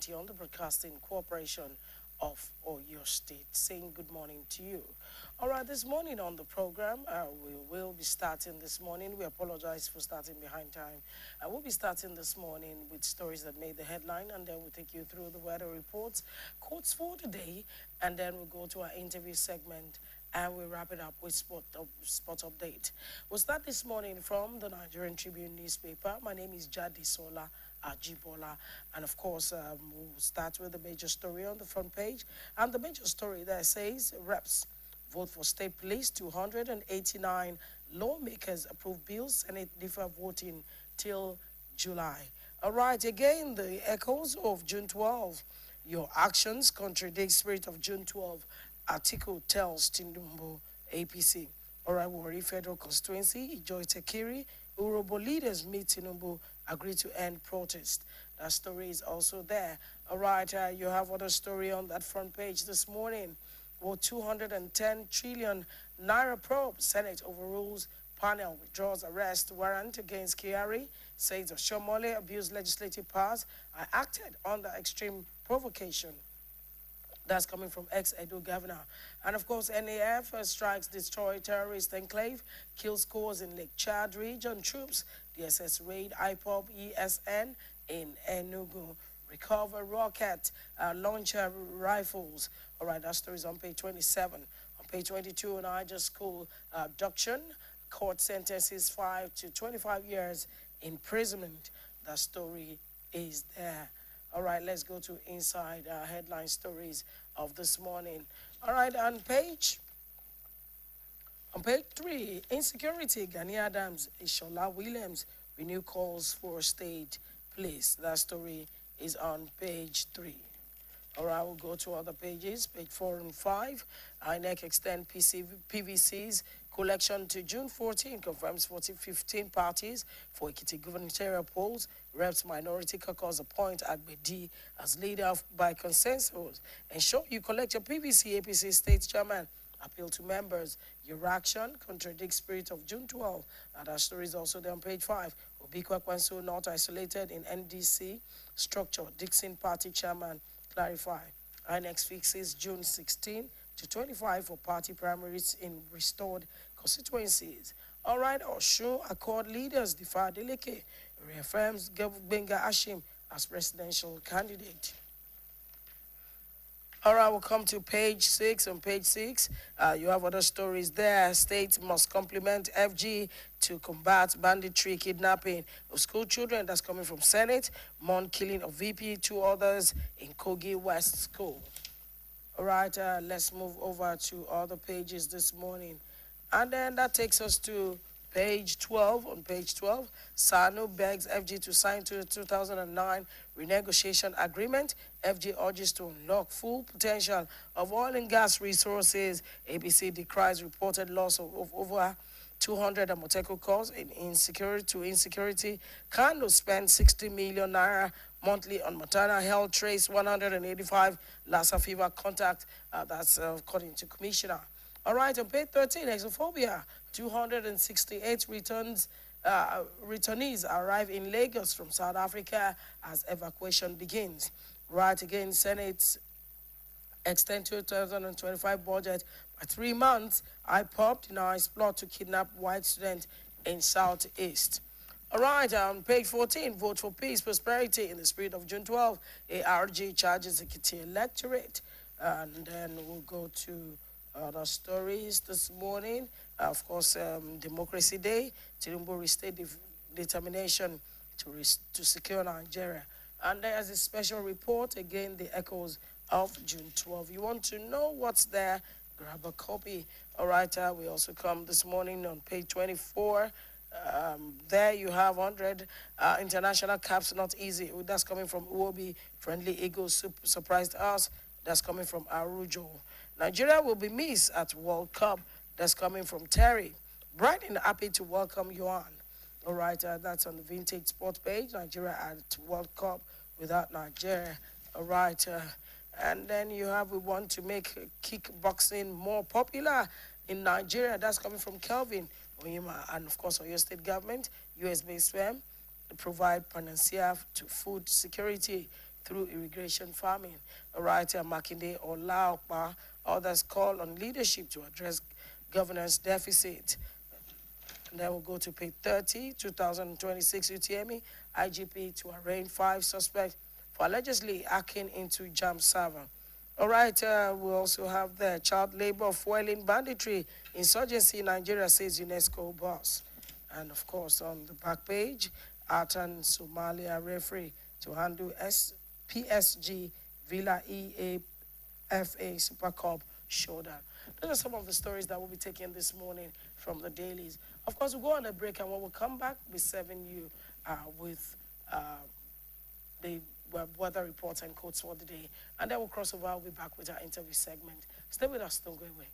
Authority on the Broadcasting Corporation of Oyo State, saying good morning to you. All right, this morning on the program, we will be starting this morning. We apologize for starting behind time. We'll be starting this morning with stories that made the headline, and then we'll take you through the weather reports, quotes for today, and then we'll go to our interview segment, and we'll wrap it up with sport update. We'll start this morning from the Nigerian Tribune newspaper. My name is Jadi Sola Ajibola, and of course, we'll start with the major story on the front page. And the major story there says, reps vote for state police, 289 lawmakers approve bills, Senate defer voting till July. All right, again, the echoes of June 12. Your actions contradict spirit of June 12. Article tells Tindumbo APC. All right, Warri Federal Constituency, Ijoy Tekiri, Urobo leaders meet Tinubu, agree to end protest. That story is also there. All right, you have other story on that front page this morning. Well, 210 trillion naira probe. Senate overrules panel, withdraws arrest warrant against Kyari, says Oshomole abused legislative powers. I acted under extreme provocation. That's coming from ex-Edo governor. And of course, NAF strikes destroy terrorist enclave, kills scores in Lake Chad region. Troops, DSS raid IPOB ESN in Enugu. Recover rocket launcher rifles. All right, that story is on page 27. On page 22, Niger school abduction. Court sentences 5 to 25 years imprisonment. That story is there. All right, let's go to inside headline stories of this morning. All right, on page 3, insecurity, Gani Adams, Ishola Williams, renew calls for state police. That story is on page 3. All right, we'll go to other pages, page 4 and 5. INEC extend PVC's collection to June 14, confirms 15 parties for Ekiti gubernatorial polls. Reps Minority Caucus appoint Agbedi as leader by consensus. Ensure you collect your PVC. APC state chairman appeal to members. Your action contradicts spirit of June 12. And that story is also there on page 5. Obikwa Kwanso not isolated in NDC structure. Dixon party chairman clarify. INEX fixes June 16 to 25 for party primaries in restored constituencies. All right, Oshu Accord leaders defy Deleke, reaffirms Benga Ashim as presidential candidate. All right, we'll come to page 6. On page 6, you have other stories there. State must complement FG to combat banditry, kidnapping of school children. That's coming from Senate. Mon killing of VP, 2 others in Kogi West School. All right, let's move over to other pages this morning. And then that takes us to page 12. On page 12, Sanu begs FG to sign to the 2009 renegotiation agreement. FG urges to unlock full potential of oil and gas resources. ABC decries reported loss of over 200 Amoteco calls in insecurity. Kano spent 60 million naira monthly on maternal health. Trace 185 Lassa fever contact. That's according to Commissioner. All right, on page 13, exophobia. 268 returnees arrive in Lagos from South Africa as evacuation begins. Right, again, Senate extend 2025 budget by 3 months. IPOB denies plot to kidnap white student in Southeast. All right, on page 14, vote for peace, prosperity in the spirit of June 12. ARG charges Ekiti electorate. And then we'll go to other stories this morning. Of course, Democracy Day, Tinubu restate determination to secure Nigeria. And there's a special report, again, the echoes of June 12. You want to know what's there, grab a copy. All right, we also come this morning on page 24. There you have 100 international caps, not easy. That's coming from Uobi. Friendly Eagles surprised us. That's coming from Arujo. Nigeria will be missed at World Cup. That's coming from Terry. Bright and happy to welcome Yuan. All right, that's on the Vintage Sports page. Nigeria at World Cup without Nigeria. All right, and then you have, we want to make kickboxing more popular in Nigeria. That's coming from Kelvin Oyima. And of course, Oyo State government, US-based firm, provide panacea to food security. through irrigation farming. All right, Makinde Olaopa, others call on leadership to address governance deficit. And then we'll go to page 30, 2026 UTME, IGP to arraign 5 suspects for allegedly hacking into JAM server. All right, we also have the child labor fueling banditry, insurgency in Nigeria, says UNESCO boss. And of course, on the back page, Atan Somalia referee to handle PSG Villa EAFA Super Cup showdown. Those are some of the stories that we'll be taking this morning from the dailies. Of course, we'll go on a break, and when we come back, we'll be serving you with the weather reports and quotes for the day. And then we'll cross over. I'll be back with our interview segment. Stay with us. Don't go away.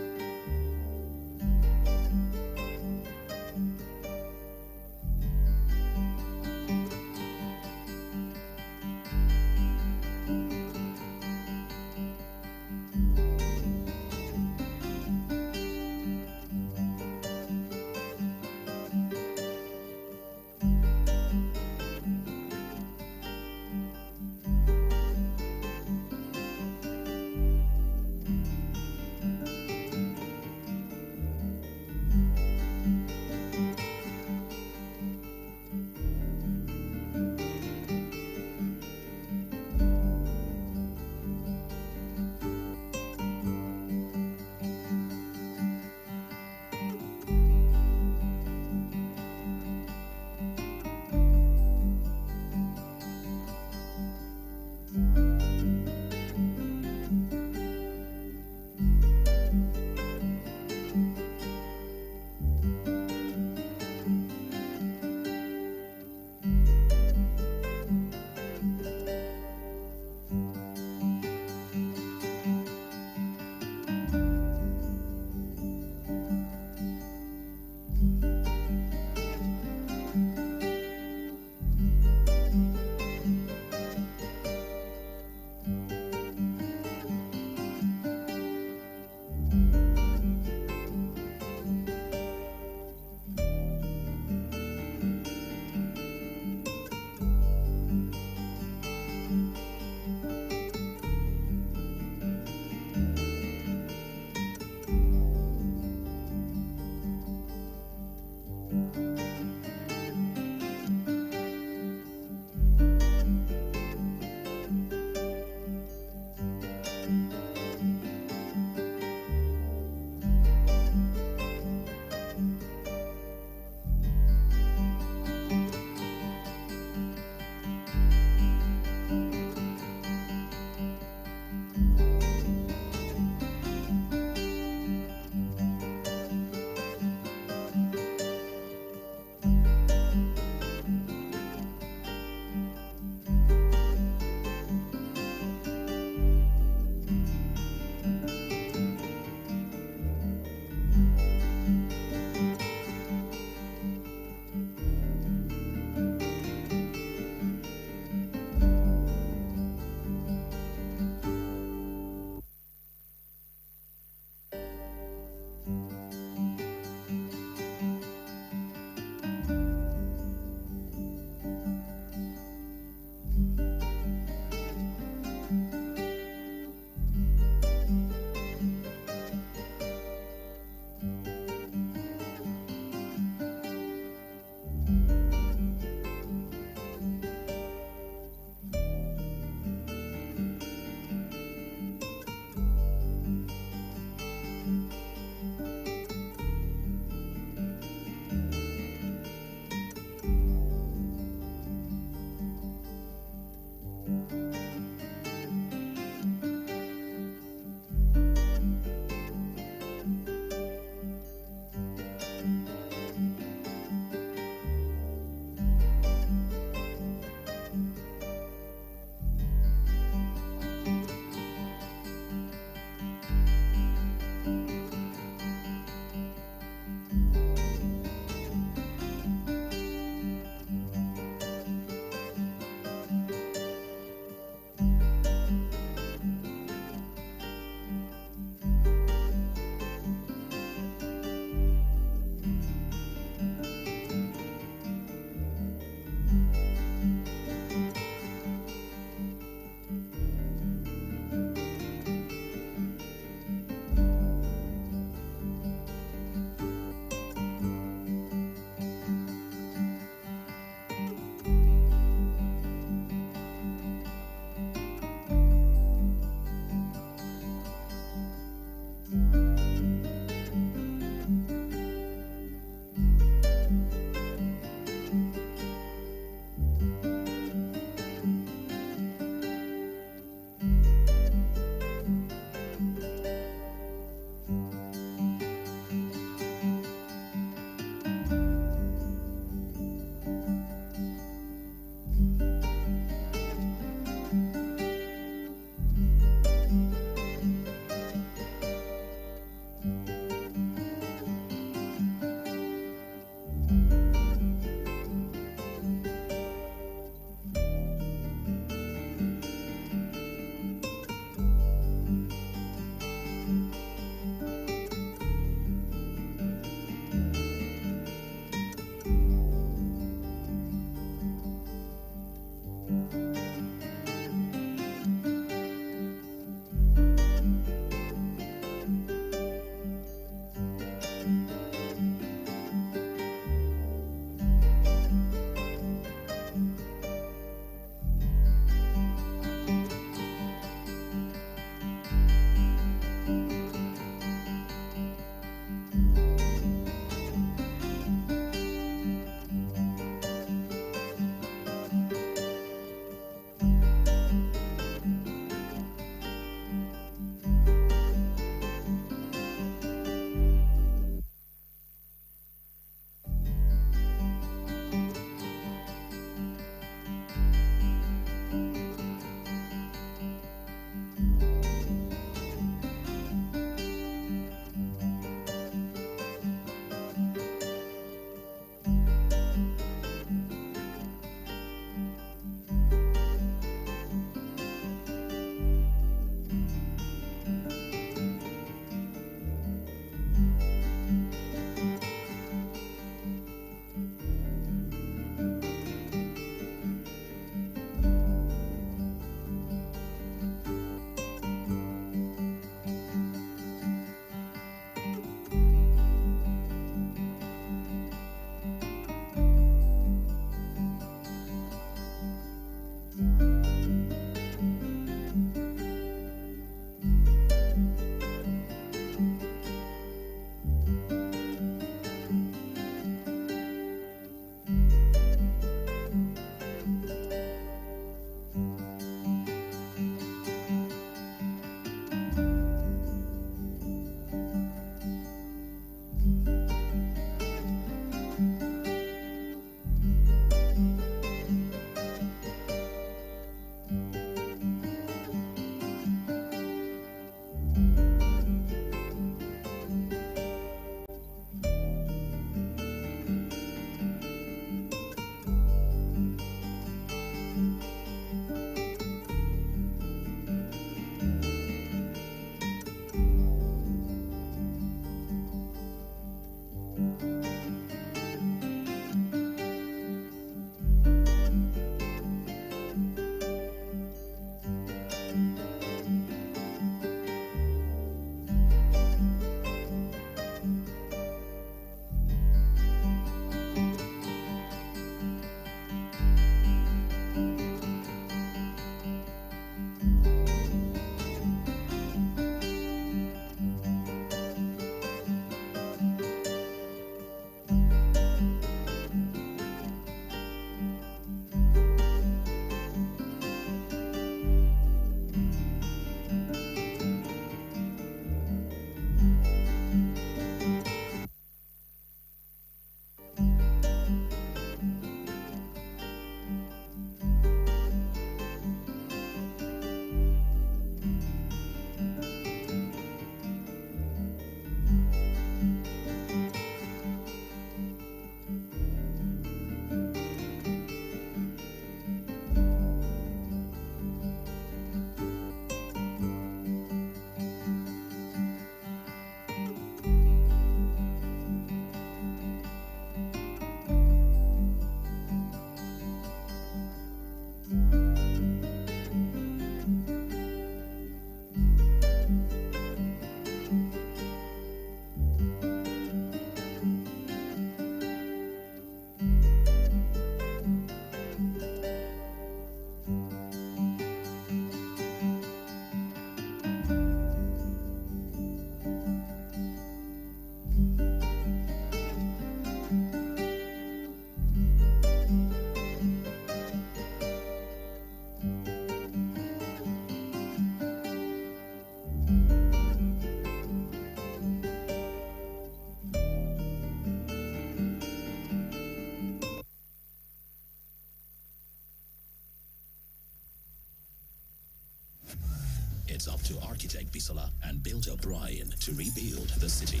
It's up to architect Bisola and builder Brian to rebuild the city.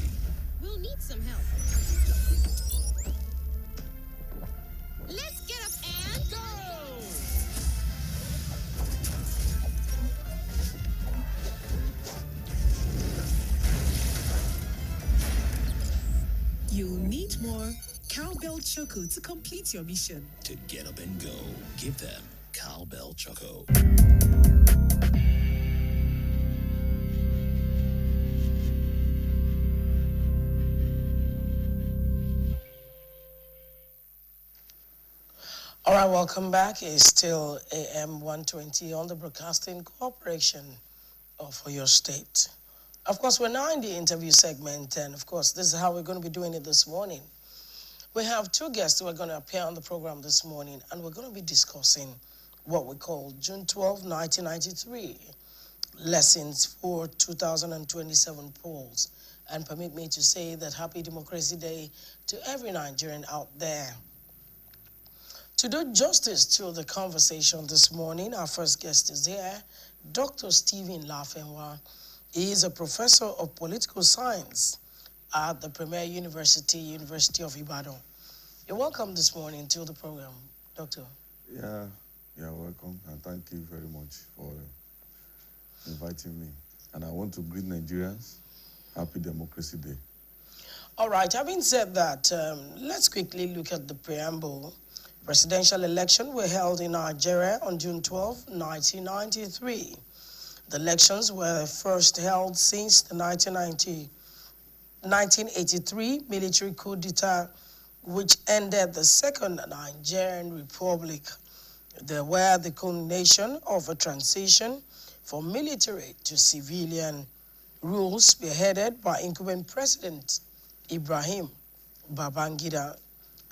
We'll need some help. Let's get up and go! You'll need more Cowbell Choco to complete your mission. To get up and go, give them Cowbell Choco. All right, welcome back. It's still AM120 on the Broadcasting Corporation for your state. Of course, we're now in the interview segment, and of course, this is how we're going to be doing it this morning. We have two guests who are going to appear on the program this morning, and we're going to be discussing what we call June 12, 1993, lessons for 2027 polls. And permit me to say that Happy Democracy Day to every Nigerian out there. To do justice to the conversation this morning, our first guest is here, Dr. Stephen Lafenwa. He is a professor of political science at the Premier University of Ibadan. You're welcome this morning to the program, Doctor. Yeah, you're welcome, and thank you very much for inviting me. And I want to greet Nigerians. Happy Democracy Day. All right, having said that, let's quickly look at the preamble. Presidential elections were held in Nigeria on June 12, 1993. The elections were first held since the 1983 military coup d'etat, which ended the Second Nigerian Republic. They were the culmination of a transition from military to civilian rule spearheaded by incumbent President Ibrahim Babangida.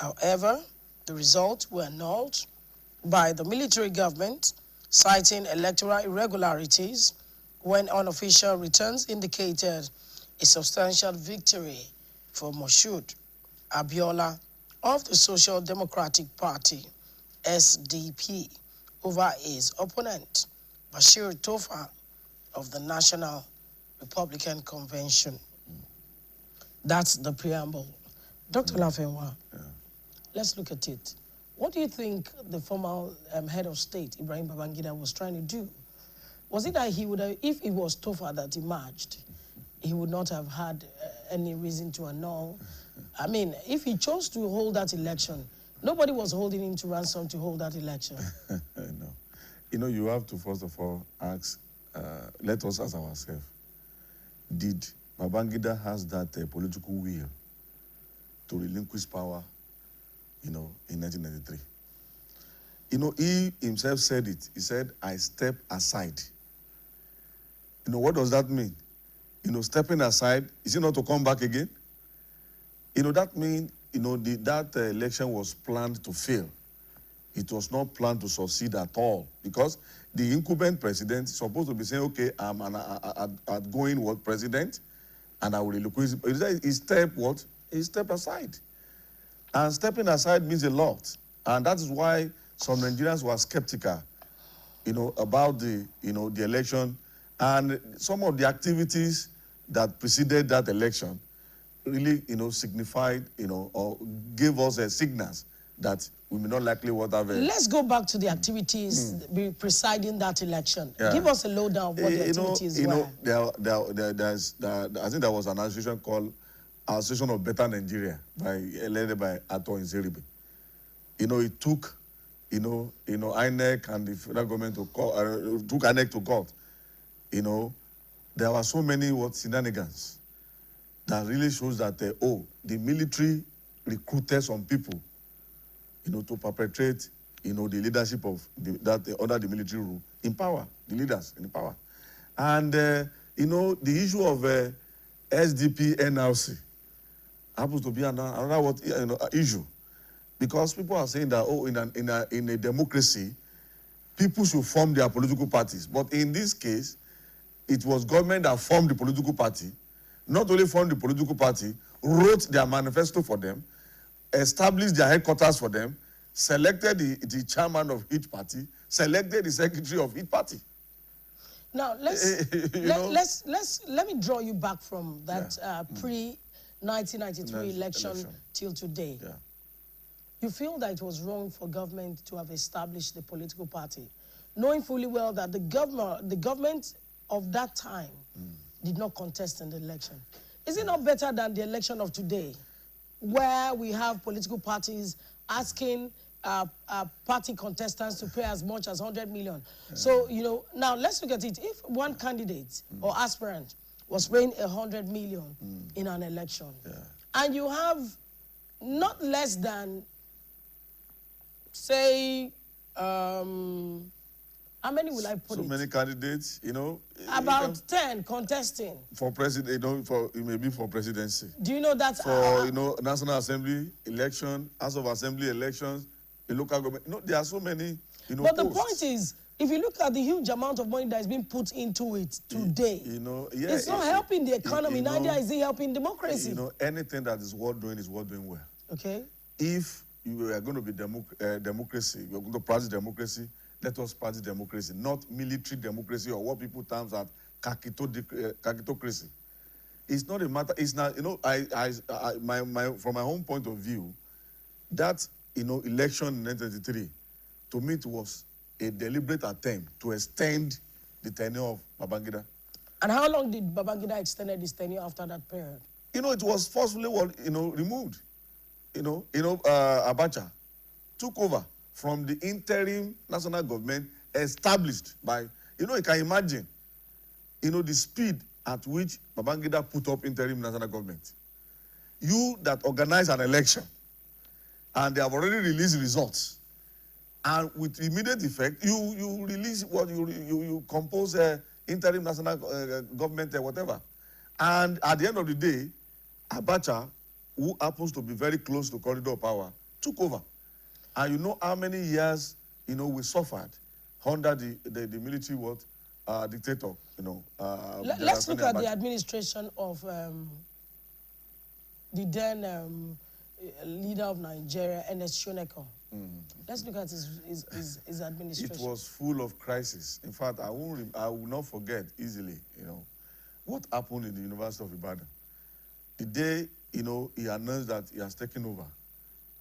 However, the results were annulled by the military government, citing electoral irregularities when unofficial returns indicated a substantial victory for Moshood Abiola of the Social Democratic Party, SDP, over his opponent, Bashir Tofa of the National Republican Convention. That's the preamble. Dr. Lafenwa, let's look at it. What do you think the former head of state, Ibrahim Babangida, was trying to do? Was it that he would have, if it was Tofa that emerged, he would not have had any reason to annul? I mean, if he chose to hold that election, nobody was holding him to ransom to hold that election. No. You know, you have to first of all ask, let us ask ourselves, did Babangida has that political will to relinquish power, you know, in 1993? You know, he himself said it. He said, I step aside. You know, what does that mean? You know, stepping aside, is it not to come back again? You know, that means, you know, that election was planned to fail. It was not planned to succeed at all, because the incumbent president is supposed to be saying, okay, I'm an outgoing what president, and I will relinquish. He stepped what? He stepped aside. And stepping aside means a lot. And that is why some Nigerians were skeptical, you know, about the election. And some of the activities that preceded that election really, you know, signified, you know, or gave us signals that we may not likely what have. Let's go back to the activities preceding that election. Yeah. Give us a lowdown of what the activities were. I think there was an association called Association of Better Nigeria, led by Ato Nzeribe. You know, it took, INEC and the federal government to court, took INEC to court. You know, there were so many shenanigans that really shows that, the military recruited some people, you know, to perpetrate, you know, the leadership of under the military rule in power, the leaders in power. And, you know, the issue of SDP NRC happens to be another issue. Because people are saying that, in a democracy, people should form their political parties. But in this case, it was government that formed the political party, not only formed the political party, wrote their manifesto for them, established their headquarters for them, selected the chairman of each party, selected the secretary of each party. Now let me draw you back from that pre-1993 election till today. Yeah. You feel that it was wrong for government to have established the political party, knowing fully well that the government of that time did not contest in the election. Is it not better than the election of today, where we have political parties asking party contestants to pay as much as 100 million? So, you know, now let's look at it. If one candidate or aspirant was paying 100 million in an election, and you have not less than, say, how many will I put so it? many candidates, you know. About 10 contesting. For president, you know, it may be for presidency. Do you know that? For, you know, National Assembly election, House of Assembly elections, the local government. You know, there are so many, you know, But posts. the point is, if you look at the huge amount of money that is being put into it today, you know, it's not helping the economy, neither is it helping democracy. You know, anything that is worth doing is worth doing well. Okay. If you are going to be democracy, you're going to practice democracy, let us practice democracy, not military democracy or what people term as kakitocracy. It's not a matter, it's not, you know, from my own point of view, that, you know, election in 1993, to me it was a deliberate attempt to extend the tenure of Babangida. And how long did Babangida extend his tenure after that period? You know, it was forcefully, you know, removed. Abacha took over from the interim national government established by, you know, you can imagine, you know, the speed at which Babangida put up interim national government. You that organize an election, and they have already released results, and with immediate effect, you release what you compose interim national government whatever, and at the end of the day, Abacha, who happens to be very close to corridor power, took over. And you know how many years, you know, we suffered under the military dictator, you know. Let's look at the administration of the then leader of Nigeria, Ernest Shoneko. Let's look at his administration. It was full of crisis. In fact, I will not forget easily, you know, what happened in the University of Ibadan. The day, you know, he announced that he has taken over,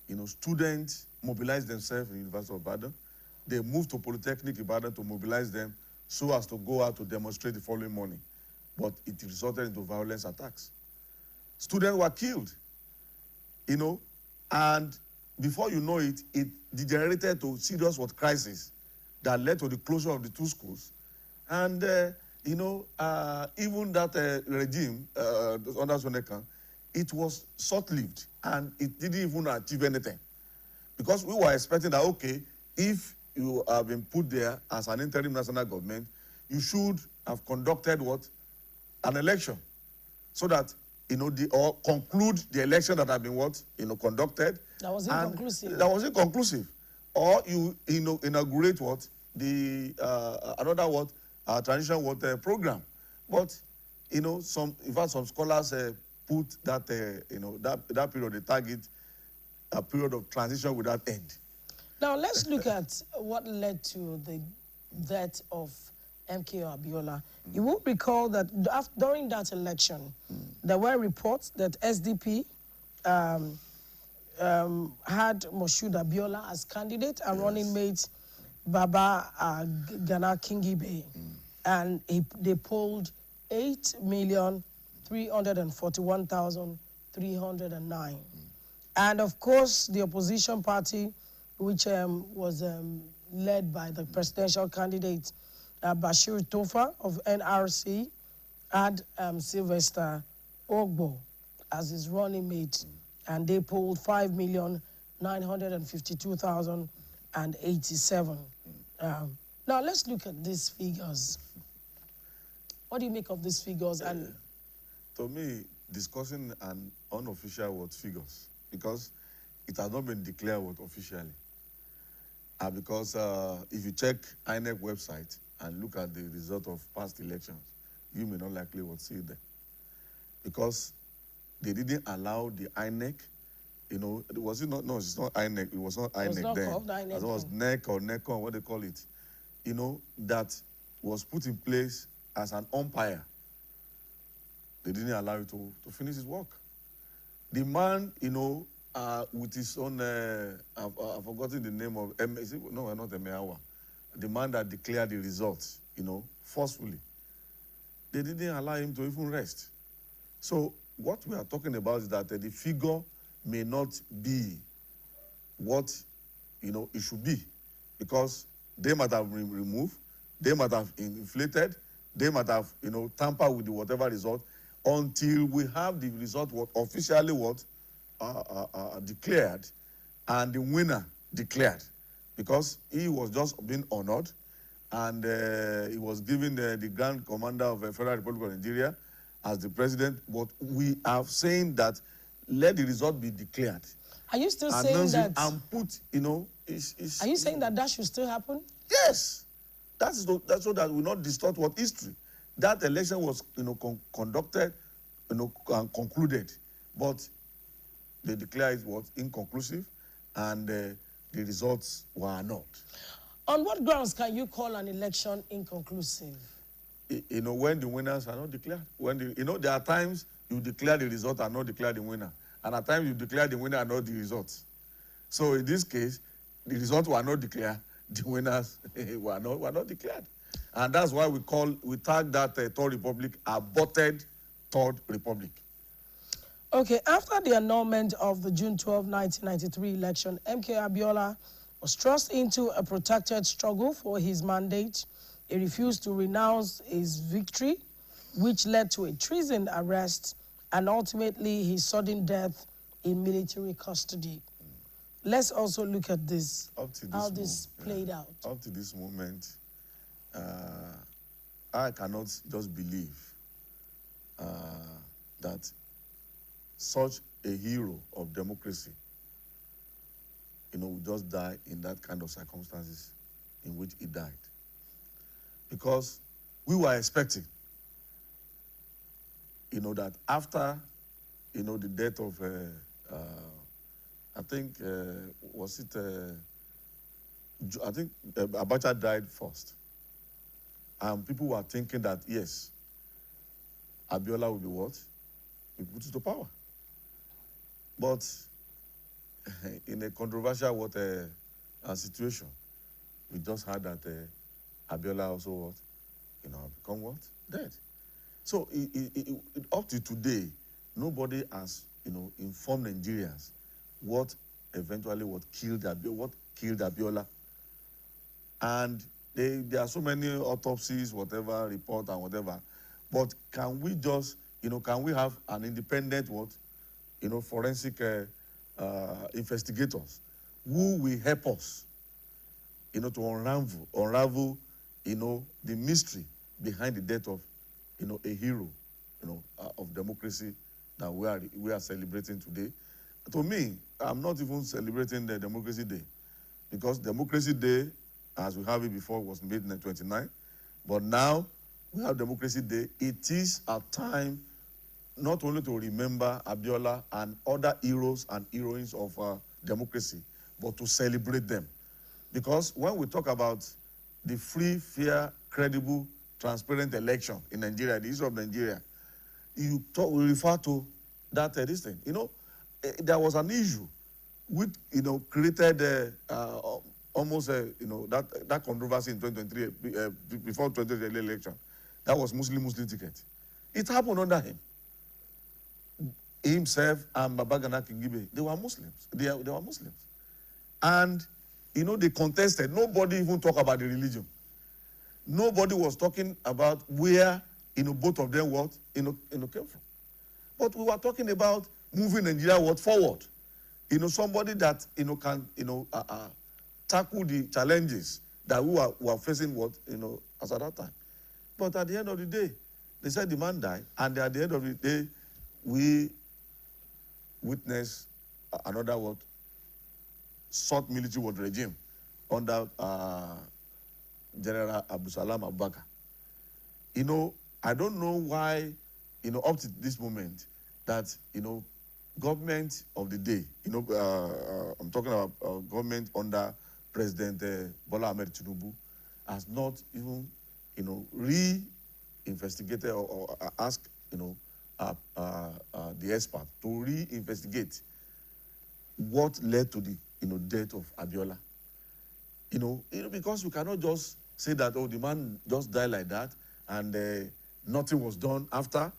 you know, students mobilized themselves in the University of Ibadan. They moved to Polytechnic Ibadan to mobilize them so as to go out to demonstrate the following morning. But it resulted into violence attacks. Students were killed, you know, and before you know it, it degenerated to serious crisis that led to the closure of the two schools. And, you know, even that regime under Soneka, it was short-lived and it didn't even achieve anything. Because we were expecting that, okay, if you have been put there as an interim national government, you should have conducted what? An election. So that, you know, or conclude the election that have been what? You know, conducted. That was inconclusive. That was inconclusive. Or you know, inaugurate what? The, another what? Transition what? Program. But, you know, in fact, some scholars put that, you know, that period, they target a period of transition without end. Now, let's look at what led to the death of MKO Abiola. You will recall that during that election, there were reports that SDP had Moshood Abiola as candidate and running mate Baba Gana Kingibe. And they polled 8,341,309. And of course, the opposition party, which was led by the presidential candidate Bashir Tofa of NRC, had Sylvester Ogbo as his running mate, and they polled 5,952,087. Now let's look at these figures. What do you make of these figures? And to me, discussing an unofficial figures, because it has not been declared officially. Because if you check INEC website and look at the result of past elections, you may not likely see it there. Because they didn't allow the INEC, you know, was it not? No, it's not INEC. It was not INEC then. Called INEC. It was NEC or NECON, what they call it. You know, that was put in place as an umpire. They didn't allow him to finish his work. The man, with his own, I've forgotten the name of, no, not Emeawa, the man that declared the results, forcefully. They didn't allow him to even rest. So what we are talking about is that the figure may not be what, it should be, because they might have removed, they might have inflated, they might have, tampered with the whatever result, until we have the result officially declared, and the winner declared, because he was just being honored, and he was given the Grand Commander of the Federal Republic of Nigeria as the president. But we are saying that let the result be declared. Are you still saying that? And put, Are you saying that should still happen? Yes, that's so that we not distort what history. That election was, conducted, and concluded, but they declared it was inconclusive, and the results were not. On what grounds can you call an election inconclusive? When the winners are not declared. There are times you declare the result and not declare the winner, and at times you declare the winner and not the results. So in this case, the results were not declared, the winners were not declared. And that's why we tag that Third Republic aborted Third Republic. Okay, after the annulment of the June 12, 1993 election, MK Abiola was thrust into a protracted struggle for his mandate. He refused to renounce his victory, which led to a treason arrest and ultimately his sudden death in military custody. Let's also look at this, how this played out. Up to this moment, I cannot just believe that such a hero of democracy, will just die in that kind of circumstances in which he died. Because we were expecting, that after, the death of, I think, Abacha died first. And people were thinking that, yes, Abiola will be what? Will put it to power. But in a controversial situation, we just heard that Abiola also what? Become what? Dead. So up to today, nobody has, informed Nigerians what killed Abiola. And there are so many autopsies, whatever, report and whatever. But can we just, can we have an independent forensic investigators who will help us, to unravel, the mystery behind the death of, a hero, of democracy that we are celebrating today. To me, I'm not even celebrating the Democracy Day, because Democracy Day, as we have it before, was made in 1929, but now we have Democracy Day. It is a time not only to remember Abiola and other heroes and heroines of democracy, but to celebrate them. Because when we talk about the free, fair, credible, transparent election in Nigeria, the issue of Nigeria, we refer to that this thing. There was an issue which, created almost, that controversy in 2023, before 2023 election. That was Muslim ticket. It happened under him. Himself and Babagana Kingibe, they were Muslims. They were Muslims. And, they contested. Nobody even talked about the religion. Nobody was talking about where, both of them came from. But we were talking about moving Nigeria forward. Somebody that, can, tackle the challenges that we were facing as at that time. But at the end of the day, they said the man died, and at the end of the day, we witnessed another short military regime under General Abdusalam Abubakar. I don't know why, up to this moment, that, government of the day, I'm talking about government under President Bola Ahmed Tinubu, has not even, re-investigated or ask, the expert to re-investigate what led to the, death of Abiola. Because you cannot just say that, oh, the man just died like that, and nothing was done after,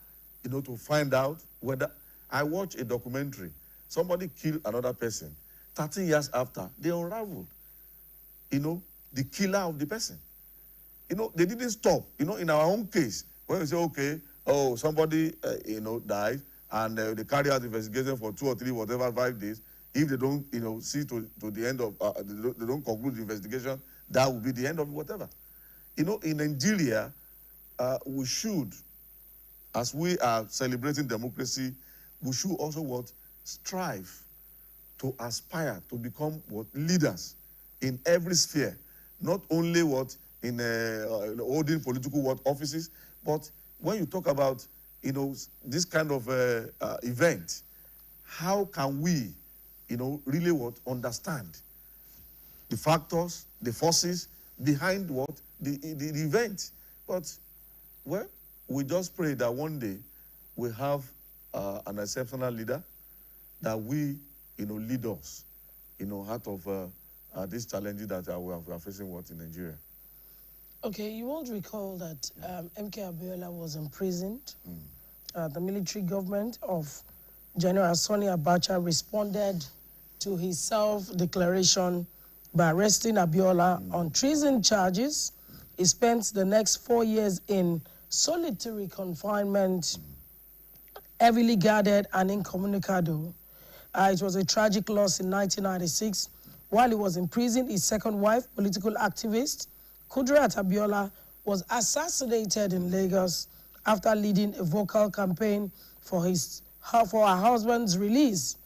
to find out whether. I watched a documentary. Somebody killed another person. 13 years after, they unraveled, the killer of the person. They didn't stop. In our own case, when we say, okay, oh, somebody, died, and they carry out investigation for 2 or 3, whatever, 5 days. If they don't, see to the end of, they don't conclude the investigation, that will be the end of whatever. In Nigeria, we should, as we are celebrating democracy, we should also strive to aspire to become leaders in every sphere, not only in holding political offices, but when you talk about this kind of event, how can we really understand the factors, the forces behind the event? But we just pray that one day we have an exceptional leader that we lead us out of these challenges that we are facing in Nigeria. Okay, you won't recall that MK Abiola was imprisoned. The military government of General Sani Abacha responded to his self-declaration by arresting Abiola on treason charges. He spent the next 4 years in solitary confinement, heavily guarded and incommunicado. It was a tragic loss in 1996. While he was in prison, his second wife, political activist Kudirat Abiola, was assassinated in Lagos after leading a vocal campaign for her husband's release.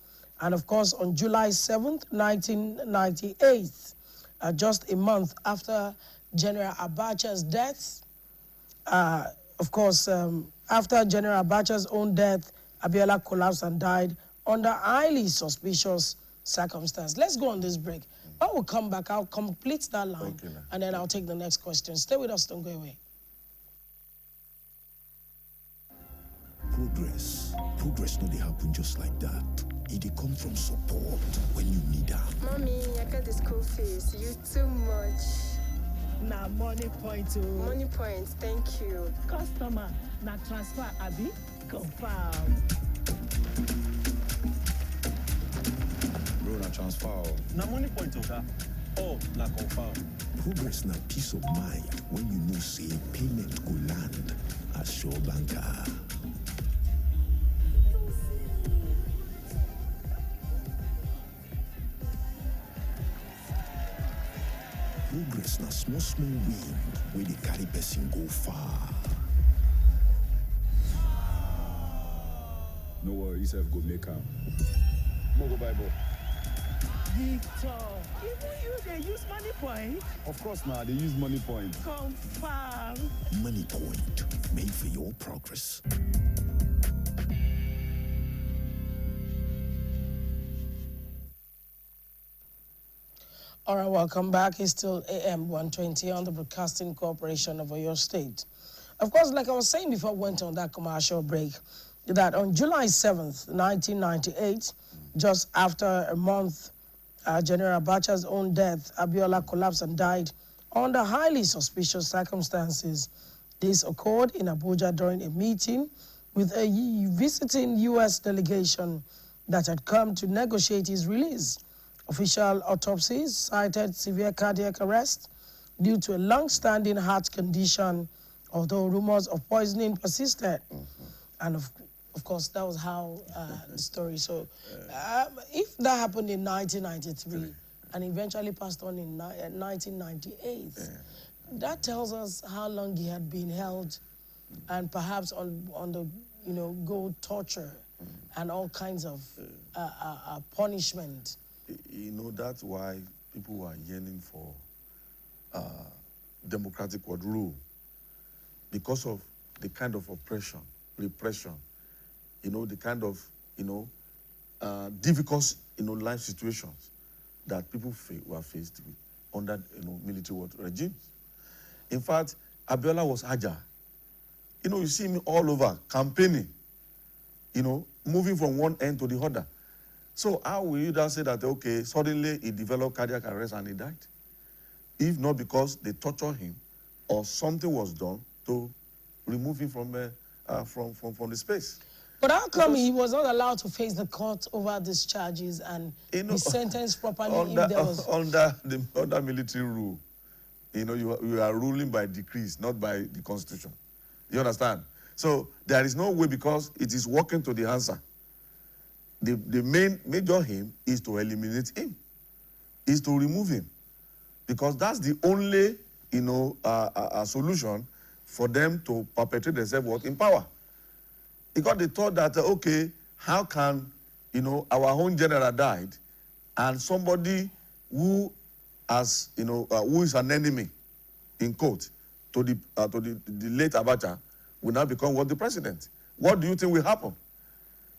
And of course, on July 7th, 1998, just a month after General Abacha's death, after General Abacha's own death, Abiola collapsed and died under highly suspicious circumstances. Let's go on this break. When we come back, I'll complete that line, Okay, and then I'll take the next question. Stay with us, don't go away. Progress no dey happen just like that. It dey come from support when you need am. Mommy, I got the school fees. You too much. Na money point o. Money points, thank you. Customer, na transfer abi? Confirm. Bro, na transfer. Na money point, oga. Oh, na confirm. Progress na peace of mind when you know say payment go land at Sure Banker. Progress na small win where they carry person go far. No worry, yourself go make am. Go Bible. Victor, even you dey use money point? Of course now, they use money point. Confirm. Money Point, made for your progress. All right, welcome back. It's still AM120 on the Broadcasting Corporation of Oyo State. Of course, like I was saying before we went on that commercial break, that on July 7th, 1998, just after a month, General Abacha's own death, Abiola collapsed and died under highly suspicious circumstances. This occurred in Abuja during a meeting with a visiting U.S. delegation that had come to negotiate his release. Official autopsies cited severe cardiac arrest due to a long-standing heart condition, although rumors of poisoning persisted. And of course, that was how the story. So if that happened in 1993 and eventually passed on in 1998, that tells us how long he had been held and perhaps on the, go torture and all kinds of punishment. That's why people are yearning for democratic rule, because of the kind of oppression, repression, the kind of, difficult, life situations that people were faced with under, military regimes. In fact, Abiola was agile. You know, you see him all over, campaigning, you know, moving from one end to the other. So how will you just say that, okay, suddenly he developed cardiac arrest and he died? If not because they tortured him or something was done to remove him from the space. But how come he was not allowed to face the court over these charges and be sentenced properly under, if there was... under military rule, you know, you are ruling by decrees, not by the constitution. You understand? So there is no way, because it is working to the answer. The major aim is to eliminate him, is to remove him, because that's the only, you know, solution for them to perpetrate themselves in power. Because they thought that, okay, how can, you know, our own general died and somebody who has, you know, who is an enemy, in quote, to the late Abacha will now become the president. What do you think will happen?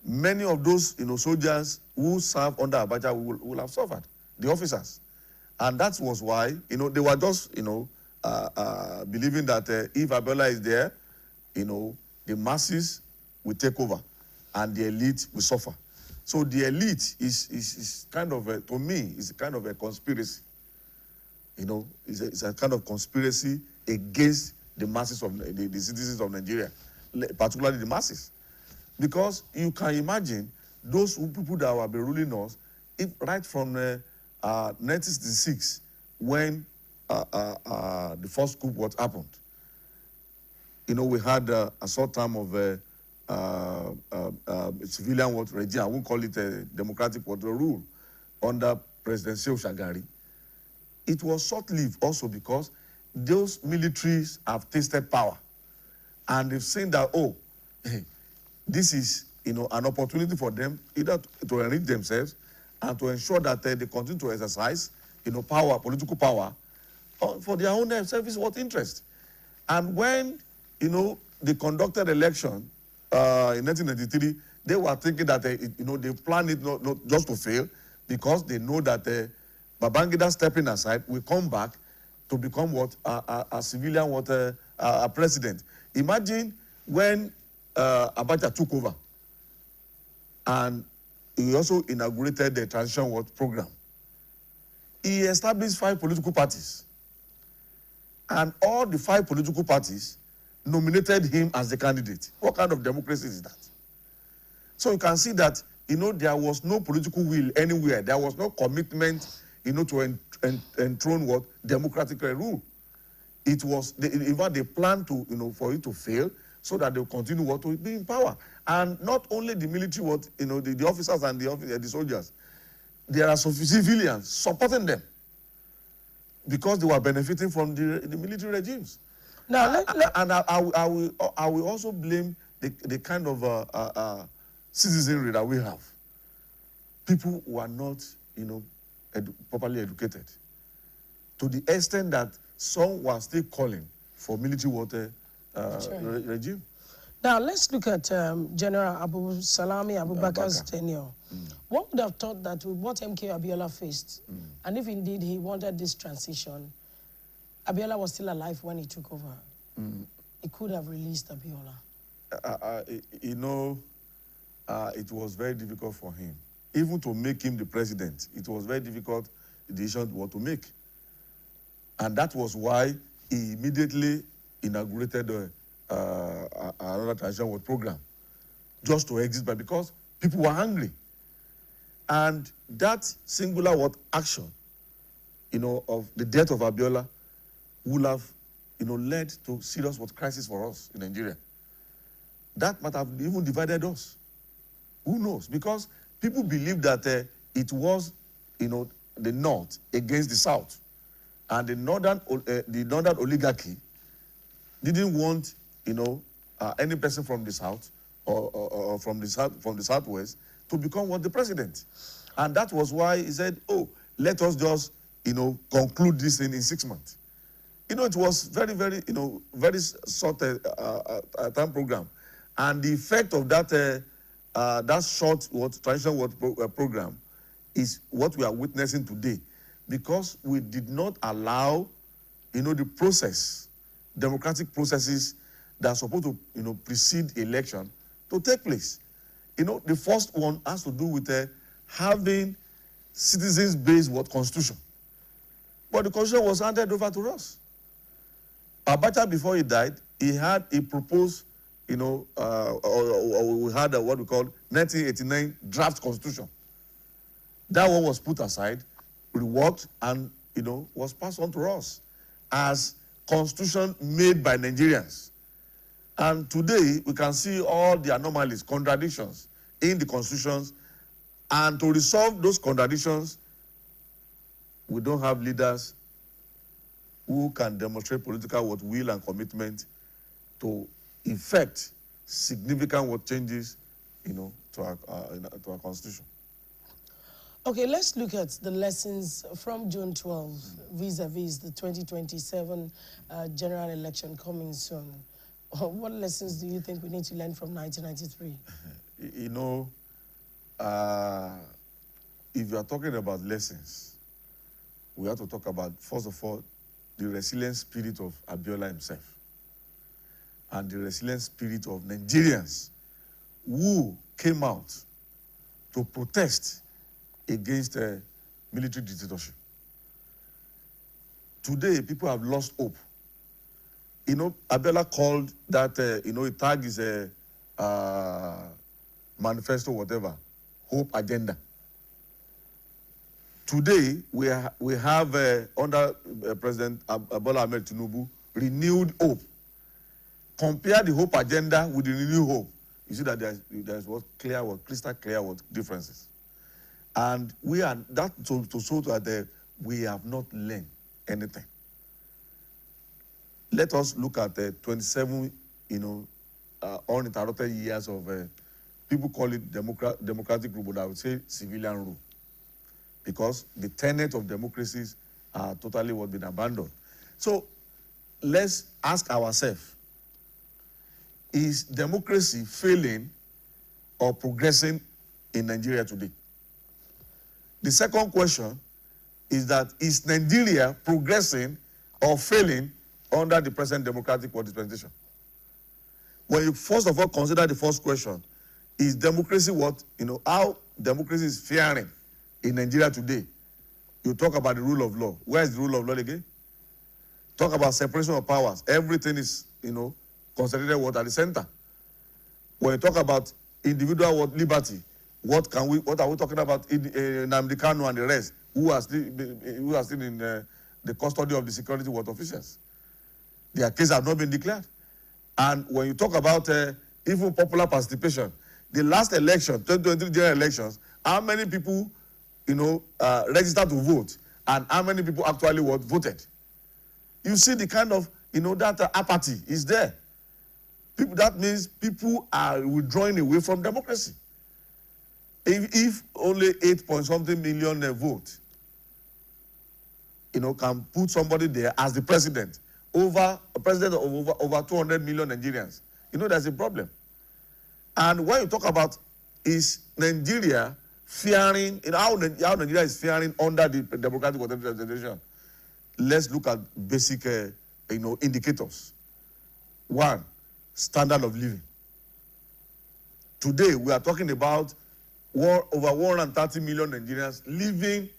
Many of those, you know, soldiers who serve under Abacha will have suffered, the officers. And that was why, you know, they were just, you know, believing that if Abiola is there, you know, the masses will take over and the elite will suffer. So the elite is kind of, to me, is kind of a conspiracy. You know, it's a kind of conspiracy against the masses of the citizens of Nigeria, particularly the masses. Because you can imagine those people that will be ruling us, right from 1966, when the first coup what happened. You know, we had a short time of civilian regime. I won't call it a democratic rule under President Shehu Shagari. It was short-lived also because those militaries have tasted power, and they've seen that, oh, this is, you know, an opportunity for them either to enrich themselves and to ensure that they continue to exercise, you know, power, political power, for their own self interest. And when, you know, they conducted election in 1993, they were thinking that, you know, they planned it not just to fail, because they know that Babangida stepping aside will come back to become a civilian a president. Imagine when Abacha took over, and he also inaugurated the transition program. He established 5 political parties, and all the 5 political parties nominated him as the candidate. What kind of democracy is that? So you can see that, you know, there was no political will anywhere. There was no commitment, you know, to enthrone democratic rule. It was, in fact, they planned to, you know, for it to fail so that they will continue to be in power. And not only the military, you know, the officers and the soldiers, there are some civilians supporting them because they were benefiting from the military regimes. Now, I will also blame the kind of citizenry that we have. People who are not, you know, properly educated, to the extent that some were still calling for military regime. Now, let's look at General Abu Salami Abubakar's tenure. One would have thought that with what MK Abiola faced, and if indeed he wanted this transition, Abiola was still alive when he took over. He could have released Abiola. You know, it was very difficult for him. Even to make him the president, it was very difficult, the decision what to make. And that was why he immediately inaugurated another transition program, just to exit, but because people were hungry. And that singular action, you know, of the death of Abiola would have, you know, led to serious crisis for us in Nigeria. That might have even divided us. Who knows? Because people believe that it was, you know, the North against the South, and the northern oligarchy didn't want, you know, any person from the South or from the Southwest to become the president, and that was why he said, "Oh, let us just, you know, conclude this thing in 6 months." You know, it was very, very, you know, very short time program, and the effect of that short transition program is what we are witnessing today, because we did not allow, you know, the process, democratic processes that are supposed to, precede election to take place. The first one has to do with having citizens-based constitution. But the constitution was handed over to us. Abacha, before he died, he proposed, we had what we call 1989 draft constitution. That one was put aside, reworked, and, was passed on to us as constitution made by Nigerians. And today, we can see all the anomalies, contradictions in the constitutions. And to resolve those contradictions, we don't have leaders who can demonstrate political will and commitment to effect significant changes, to our constitution. Okay, let's look at the lessons from June 12 vis-a-vis the 2027 general election coming soon. What lessons do you think we need to learn from 1993? If you are talking about lessons, we have to talk about, first of all, the resilient spirit of Abiola himself and the resilient spirit of Nigerians who came out to protest against military dictatorship. Today, people have lost hope. Abiola called that, he tagged his manifesto, whatever, hope agenda. Today, we have under President Bola Ahmed Tinubu, renewed hope. Compare the hope agenda with the renewed hope. You see that there's crystal clear differences. And we are that to show that we have not learned anything. Let us look at 27, uninterrupted years of people call it democratic rule, but I would say civilian rule, because the tenet of democracies are totally been abandoned. So let's ask ourselves: is democracy failing or progressing in Nigeria today? The second question is that, is Nigeria progressing or failing under the present democratic dispensation? When you first of all consider the first question, is democracy how democracy is faring in Nigeria today? You talk about the rule of law. Where is the rule of law again? Talk about separation of powers. Everything is, concentrated at the center. When you talk about individual liberty, what are we talking about in Nnamdi Kanu and the rest, who are still in the custody of the security officials? Their cases have not been declared. And when you talk about even popular participation, the last election, 2023 general elections, how many people, registered to vote, and how many people actually voted? You see the kind of, that apathy is there. That means people are withdrawing away from democracy. If only 8-point-something million vote, can put somebody there as the president, a president of over 200 million Nigerians, there's a problem. And when you talk about, is Nigeria fearing, how Nigeria is fearing under the democratic organization, let's look at basic, indicators. One, standard of living. Today, we are talking about over 130 million Nigerians living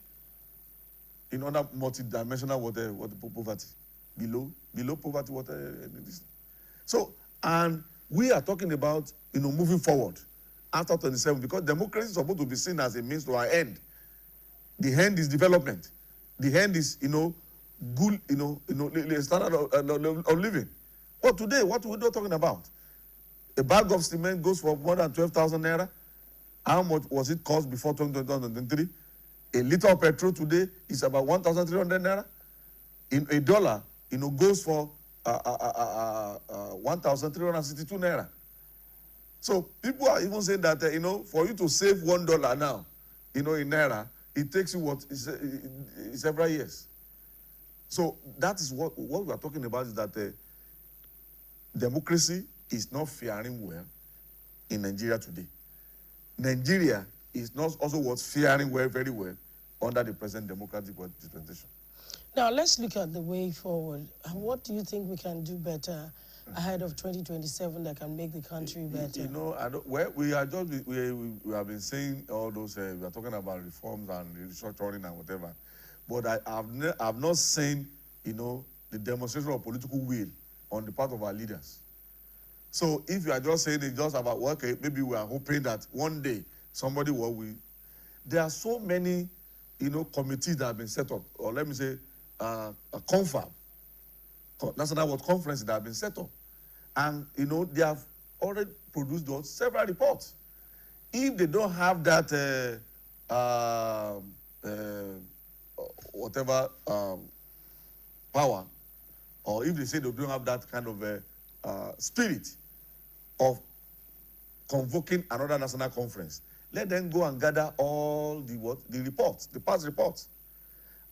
in under multidimensional poverty, below poverty So, and we are talking about moving forward after 27, because democracy is supposed to be seen as a means to our end. The end is development. The end is good standard of living. But today, what we're not talking about? A bag of cement goes for more than 12,000 naira. How much was it cost before 2023? A liter of petrol today is about 1,300 naira. In a dollar, goes for 1,362 naira. So people are even saying that for you to save $1 now, in naira, it takes you several years. So that is what we are talking about, is that democracy is not faring well in Nigeria today. Nigeria is not also faring well, very well, under the present democratic dispensation. Now, let's look at the way forward. What do you think we can do better ahead of 2027 that can make the country better? You know, well, we are just we have been saying all those. We are talking about reforms and restructuring and whatever, but I've not seen, you know, the demonstration of political will on the part of our leaders. So if you are just saying it's just about, well, okay, maybe we are hoping that one day somebody will. There are so many, you know, committees that have been set up, or let me say, a confab, National World Conference that have been set up. And, you know, they have already produced several reports. If they don't have that, whatever power, or if they say they don't have that kind of spirit of convoking another national conference, let them go and gather all the reports, the past reports.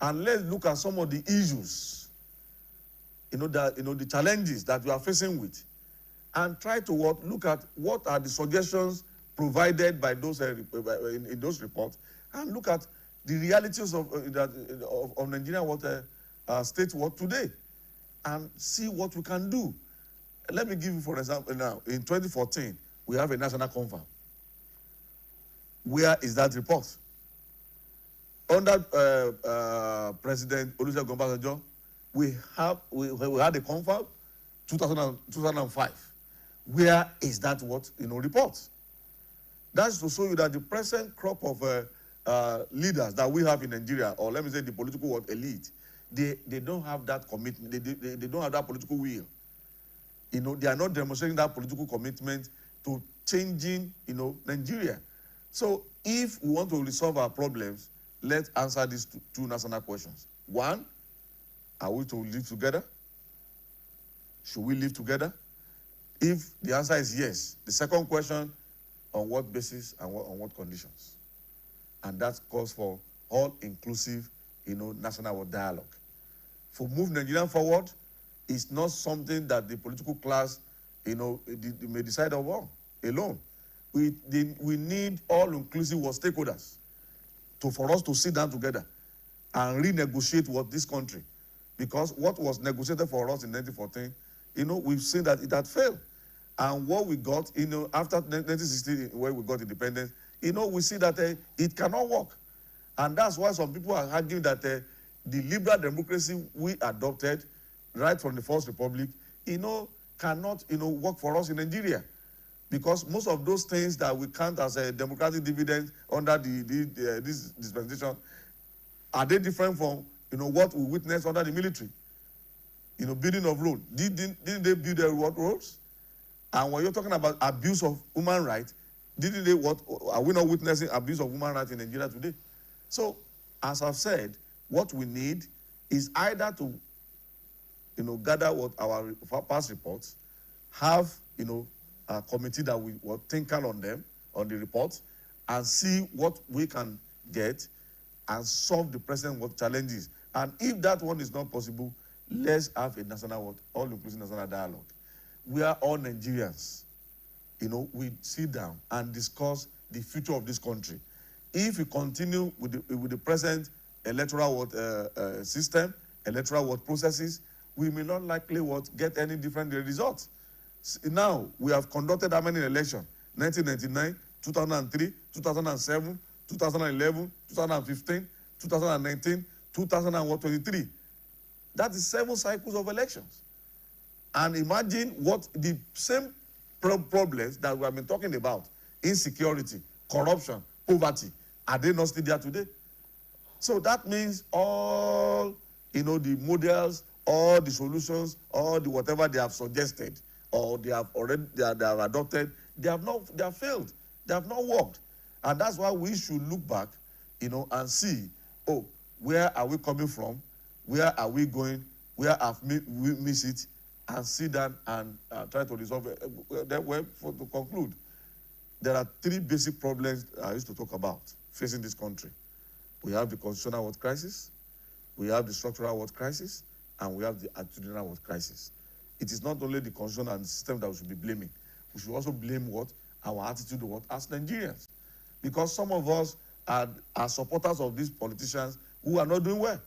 And let's look at some of the issues, the challenges that we are facing with, and try to look at what are the suggestions provided by those in those reports, and look at the realities of Nigeria state today, and see what we can do. Let me give you, for example, now in 2014 we have a national conference. Where is that report? Under President Olusegun Obasanjo, we had a confab 2005. Where is that report? That's to show you that the present crop of leaders that we have in Nigeria, or let me say the political elite, they don't have that commitment. They don't have that political will. You know, they are not demonstrating that political commitment to changing, Nigeria. So if we want to resolve our problems, let's answer these two national questions. One, are we to live together? Should we live together? If the answer is yes, the second question, on what basis and on what conditions? And that calls for all-inclusive, national dialogue. For move Nigeria forward, it's not something that the political class, may decide on alone. We need all-inclusive stakeholders for us to sit down together and renegotiate this country. Because what was negotiated for us in 1914, we've seen that it had failed. And what we got, after 1960, where we got independence, we see that it cannot work. And that's why some people are arguing that the liberal democracy we adopted right from the First Republic, cannot, work for us in Nigeria. Because most of those things that we count as a democratic dividend under this dispensation, are they different from, what we witnessed under the military? Building of roads. Didn't they build their roads? And when you're talking about abuse of human rights, are we not witnessing abuse of human rights in Nigeria today? So, as I've said, what we need is either to, gather our past reports, have, a committee that we will think on them, on the reports, and see what we can get and solve the present challenges. And if that one is not possible, let's have a national all-inclusive national dialogue. We are all Nigerians. We sit down and discuss the future of this country. If we continue with the present electoral system, electoral processes, we may not likely get any different results. Now, we have conducted how many elections? 1999, 2003, 2007, 2011, 2015, 2019, 2023. That is 7 cycles of elections. And imagine what the same problems that we have been talking about, insecurity, corruption, poverty, are they not still there today? So that means all, the models, all the solutions, all the whatever they have suggested, or they have adopted, they have failed. They have not worked. And that's why we should look back, and see, where are we coming from? Where are we going? Where have we missed it? And sit down and try to resolve it. To conclude, there are 3 basic problems I used to talk about facing this country. We have the constitutional crisis, we have the structural crisis, and we have the attitudinal crisis. It is not only the constitution and the system that we should be blaming. We should also blame our attitude as Nigerians. Because some of us are supporters of these politicians who are not doing well.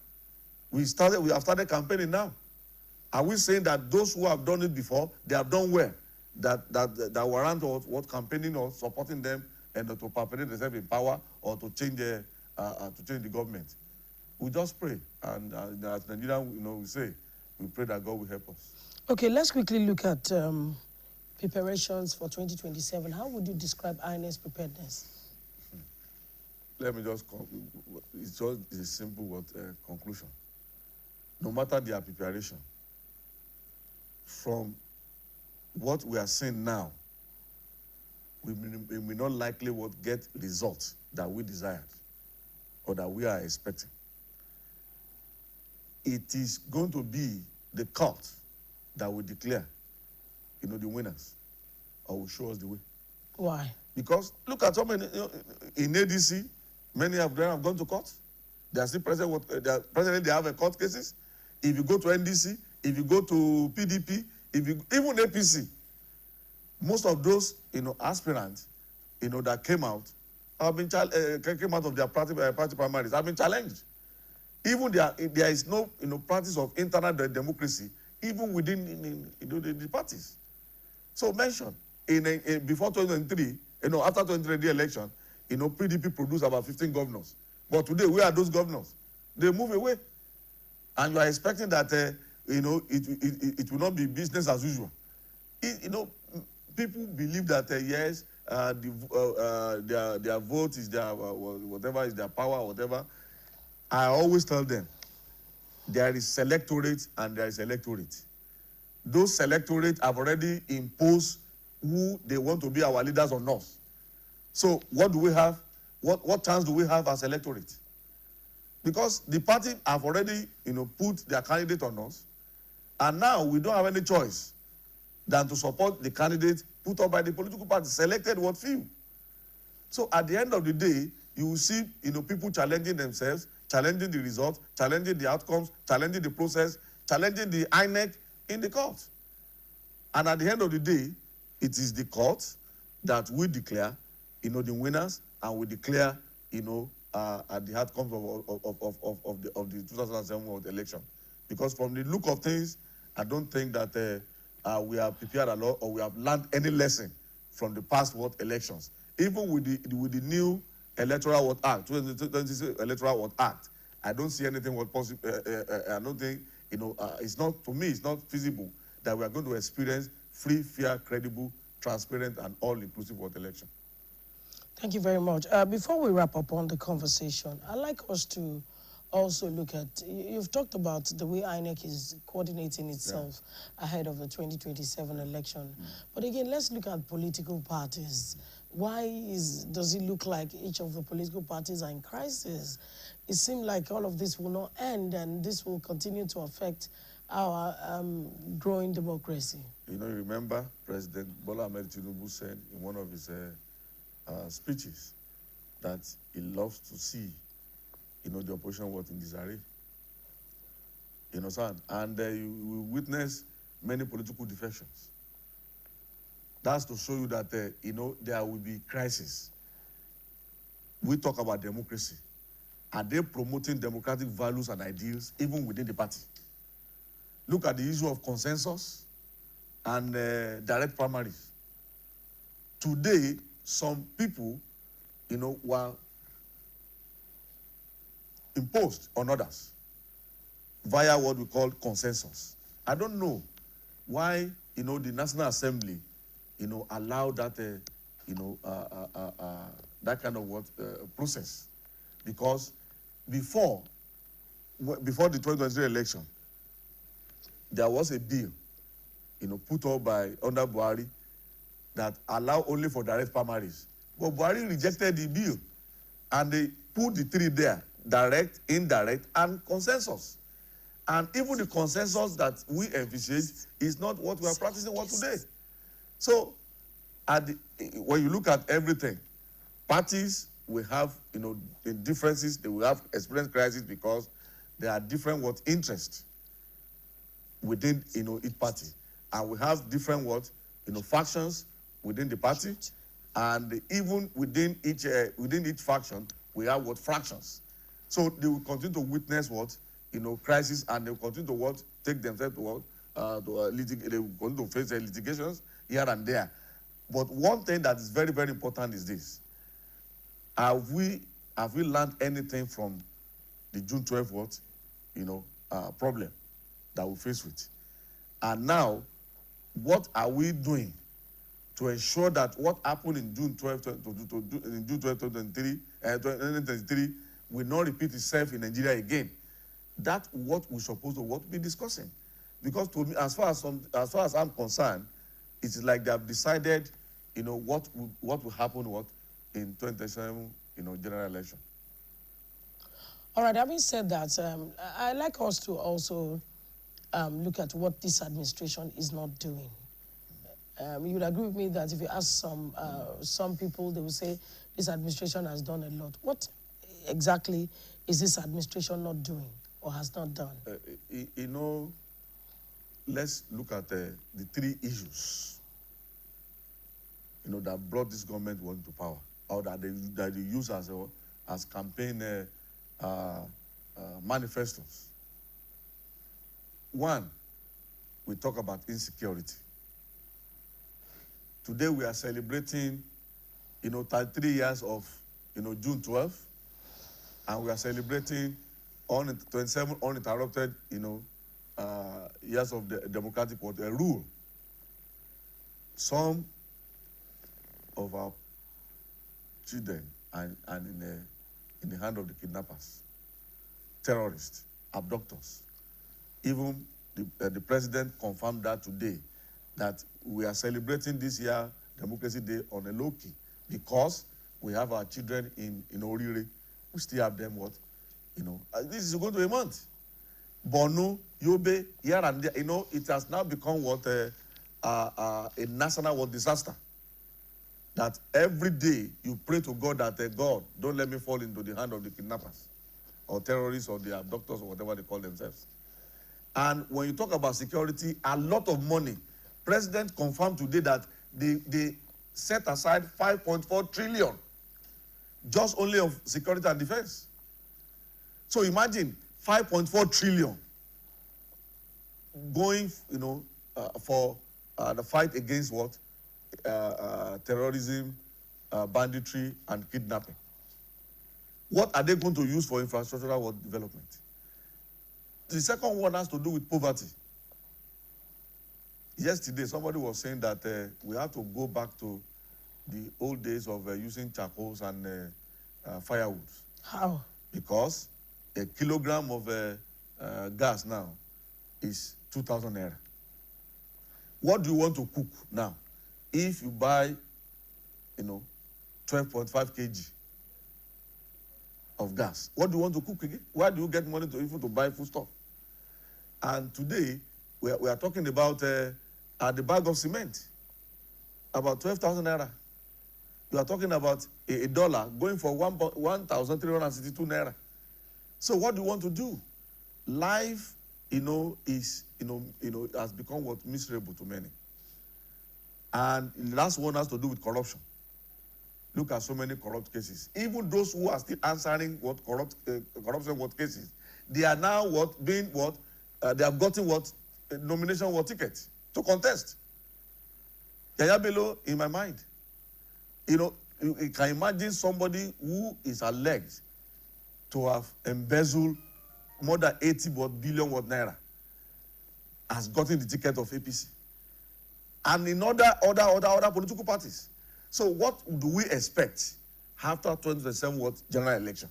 We have started campaigning now. Are we saying that those who have done it before, they have done well? That warrant what campaigning or supporting them and to perpetuate themselves in power or to change the government? We just pray, and as Nigerian, we say, we pray that God will help us. Okay, let's quickly look at preparations for 2027. How would you describe INEC's preparedness? Let me just, it's just a simple conclusion. No matter their preparation, from what we are seeing now, we may not likely get results that we desired or that we are expecting. It is going to be the court that will declare, the winners, or will show us the way. Why? Because look at how many in ADC, many of them have gone to court. They are still present. Presently, they have court cases. If you go to NDC, if you go to PDP, even APC, most of those aspirants, that came out have been came out of their party primaries have been challenged. Even there is no practice of internal democracy even within the parties. So mention before 2023, after 2023 election, PDP produced about 15 governors. But today, where are those governors? They move away, and you are expecting that it will not be business as usual. People believe that yes, their vote is their whatever is their power, or whatever. I always tell them, there is selectorate and there is electorate. Those selectorate have already imposed who they want to be our leaders on us. So what do we have? What chance do we have as electorate? Because the party have already, put their candidate on us, and now we don't have any choice than to support the candidate put up by the political party, selected what few. So at the end of the day, you will see, people challenging themselves, challenging the results, challenging the outcomes, challenging the process, challenging the INEC in the court. And at the end of the day, it is the court that will declare, the winners, and we declare, at the outcomes of the 2007 election. Because from the look of things, I don't think that we have prepared a lot or we have learned any lesson from the past elections. Even with the new Electoral Act, 2026 Electoral Act, I don't see anything possible. I don't think, it's not, to me, it's not feasible that we are going to experience free, fair, credible, transparent, and all-inclusive election. Thank you very much. Before we wrap up on the conversation, I'd like us to also look at, you've talked about the way INEC is coordinating itself ahead of the 2027 election. But again, let's look at political parties. Why does it look like each of the political parties are in crisis? It seems like all of this will not end, and this will continue to affect our growing democracy. You remember President Bola Ahmed Tinubu said in one of his speeches that he loves to see, the opposition was in disarray. You understand? And you will witness many political defections. That's to show you that, there will be crisis. We talk about democracy. Are they promoting democratic values and ideals even within the party? Look at the issue of consensus and direct primaries. Today, some people, were imposed on others via what we call consensus. I don't know why, the National Assembly, allowed that, that kind of process. Because before the 2023 election, there was a bill, put up by under Buhari that allow only for direct primaries. But Buhari rejected the bill, and they put the three there: direct, indirect, and consensus. And even the consensus that we envisage is not what we are practicing today. So, when you look at everything, parties will have, differences. They will have experience crisis because there are different interests within, each party, and we have different factions within the party, and even within each faction, we have fractions. So they will continue to witness crisis, and they continue to what take themselves to what they will continue to face litigations here and there. But one thing that is very, very important is this: have we learned anything from the June 12th problem that we face with? And now, what are we doing to ensure that what happened in June 12, 2023 will not repeat itself in Nigeria again? That's what we're supposed to be discussing. Because to me, as far as I'm concerned, it's like they have decided, what will happen in 2027, general election. All right. Having said that, I like us to also look at what this administration is not doing. You would agree with me that if you ask some people, they will say this administration has done a lot. What exactly is this administration not doing or has not done? Let's look at the three issues, that brought this government into power, or that they use as campaign manifestos. One, we talk about insecurity. Today we are celebrating, 33 years of, June 12th, and we are celebrating 27 uninterrupted, years of the democratic rule. Some of our children are in the hand of the kidnappers, terrorists, abductors. Even the president confirmed that today, that we are celebrating this year Democracy Day on a low key because we have our children in Orire. We still have them this is going to a month. Borno, Yobe, here and there, it has now become a national disaster. That every day you pray to God that God, don't let me fall into the hand of the kidnappers or terrorists or the abductors or whatever they call themselves. And when you talk about security, a lot of money. President confirmed today that they set aside 5.4 trillion just only of security and defense. So imagine 5.4 trillion going, for the fight against terrorism, banditry, and kidnapping. What are they going to use for infrastructural development? The second one has to do with poverty. Yesterday, somebody was saying that we have to go back to the old days of using charcoals and firewood. How? Because a kilogram of gas now is 2,000 naira. What do you want to cook now? If you buy, 12.5 kg of gas, what do you want to cook again? Where do you get money to even to buy food stuff? And today, we are talking about the bag of cement, about 12,000 naira. You are talking about a dollar going for 1,362 naira. So what do you want to do? Life, is, has become miserable to many. And the last one has to do with corruption. Look at so many corrupt cases. Even those who are still answering corruption cases, they are now they have gotten nomination tickets to contest. Yaya Bello, in my mind, you can imagine somebody who is alleged to have embezzled more than 80 billion naira has gotten the ticket of APC. And in other political parties. So what do we expect after 2027 general election?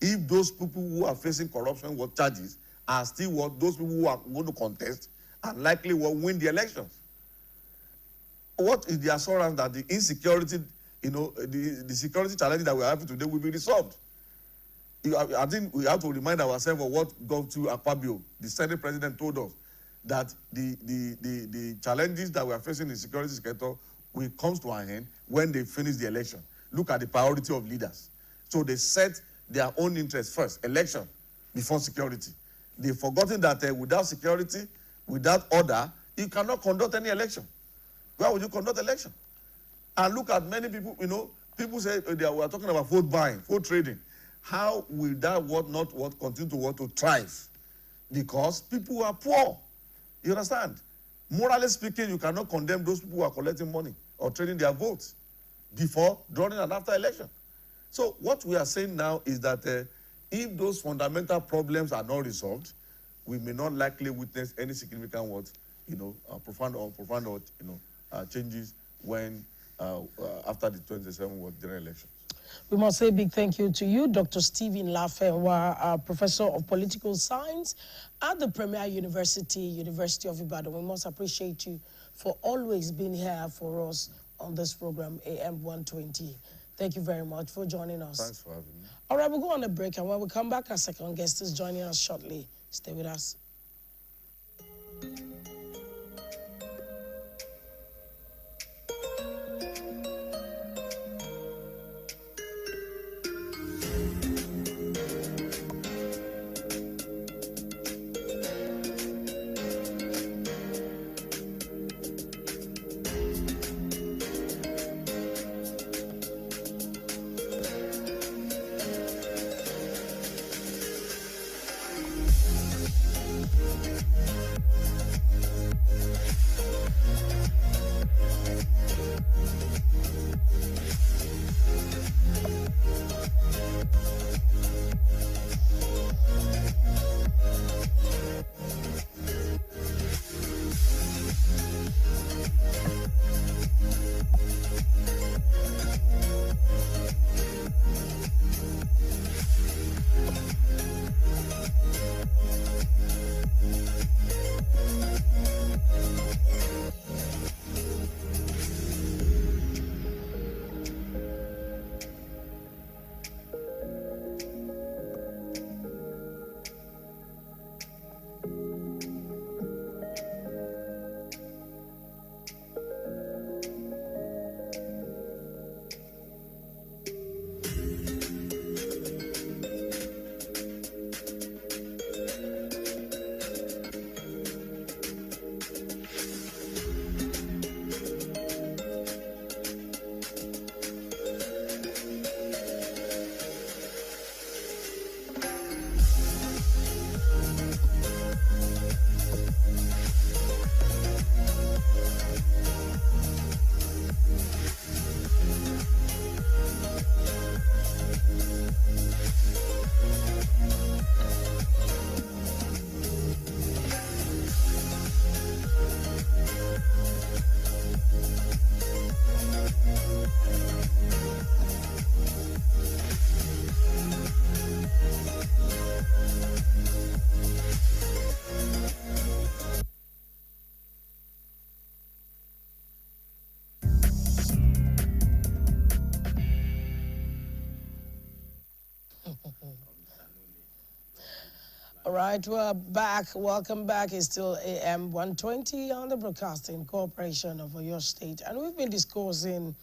If those people who are facing corruption charges are still those people who are going to contest and likely will win the elections? What is the assurance that the insecurity, the security challenge that we are having today will be resolved? I think we have to remind ourselves of what Governor Akpabio, the Senate President, told us, that the challenges that we are facing in the security sector will come to an end when they finish the election. Look at the priority of leaders. So they set their own interests first, election before security. They've forgotten that without security, without order, you cannot conduct any election. Where would you conduct election? And look at many people, people say we are talking about vote buying, vote trading. How will that not continue to thrive because people are poor. You understand? Morally speaking, you cannot condemn those people who are collecting money or trading their votes before, during, and after election. So what we are saying now is that if those fundamental problems are not resolved, we may not likely witness any significant profound changes when after the 2027 general elections. We must say a big thank you to you, Dr. Stephen Lafenwa, Professor of Political Science at the Premier University of Ibadan. We must appreciate you for always being here for us on this program, AM120. Thank you very much for joining us. Thanks for having me. All right, we'll go on a break, and when we come back, our second guest is joining us shortly. Stay with us. All right, we're back. Welcome back. It's still AM120 on the Broadcasting Corporation of your state. And we've been discussing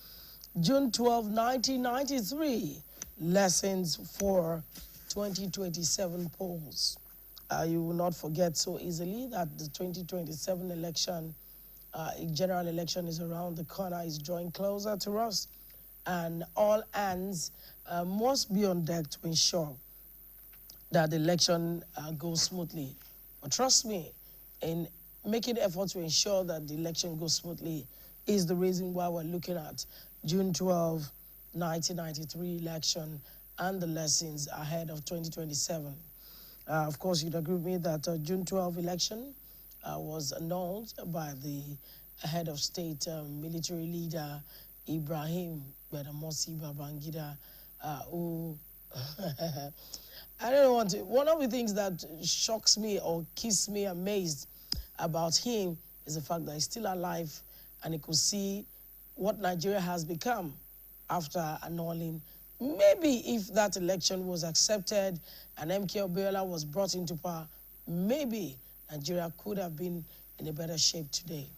June 12, 1993, lessons for 2027 polls. You will not forget so easily that the 2027 election, general election is around the corner, is drawing closer to us. And all hands must be on deck to ensure that the election goes smoothly. But trust me, in making effort to ensure that the election goes smoothly is the reason why we're looking at June 12, 1993 election and the lessons ahead of 2027. Of course, you'd agree with me that June 12 election was annulled by the head of state military leader Ibrahim Badamasi Babangida, who I don't want to. One of the things that shocks me or keeps me amazed about him is the fact that he's still alive and he could see what Nigeria has become after annulling. Maybe if that election was accepted and MK Abiola was brought into power, maybe Nigeria could have been in a better shape today.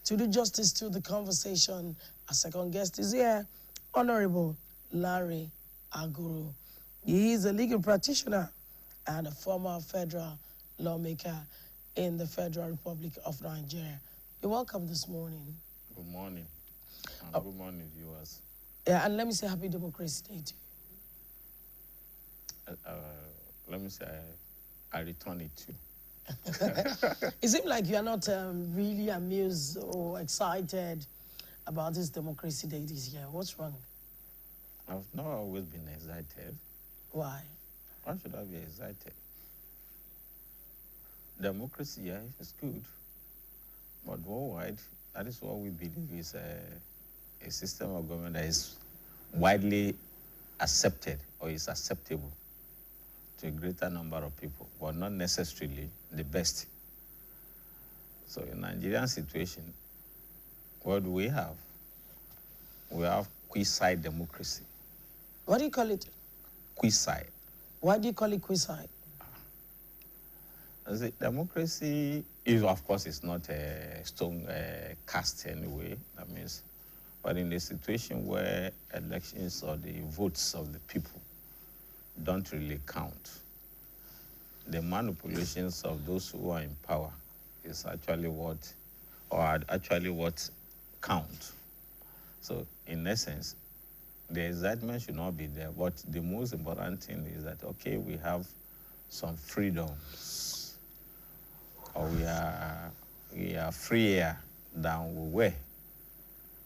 To do justice to the conversation, our second guest is here, Honorable Larry Aguru. He is a legal practitioner and a former federal lawmaker in the Federal Republic of Nigeria. You're welcome this morning. Good morning. And good morning, viewers. Yeah, and let me say Happy Democracy Day to you. Let me say I return it to you. It seems like you're not really amused or excited about this democracy day this year. What's wrong? I've not always been excited. Why? Why should I be excited? Democracy, yeah, is good. But worldwide, that is what we believe is a system of government that is widely accepted or is acceptable to a greater number of people, but not necessarily the best. So in Nigerian situation, what do we have? We have quasi democracy. What do you call it? Quasi. Why do you call it quasi? Democracy is, of course, it's not a stone cast anyway. That means, but in a situation where elections or the votes of the people don't really count, the manipulations of those who are in power is actually what count. So, in essence, the excitement should not be there. But the most important thing is that, okay, we have some freedoms, or we are freer than we were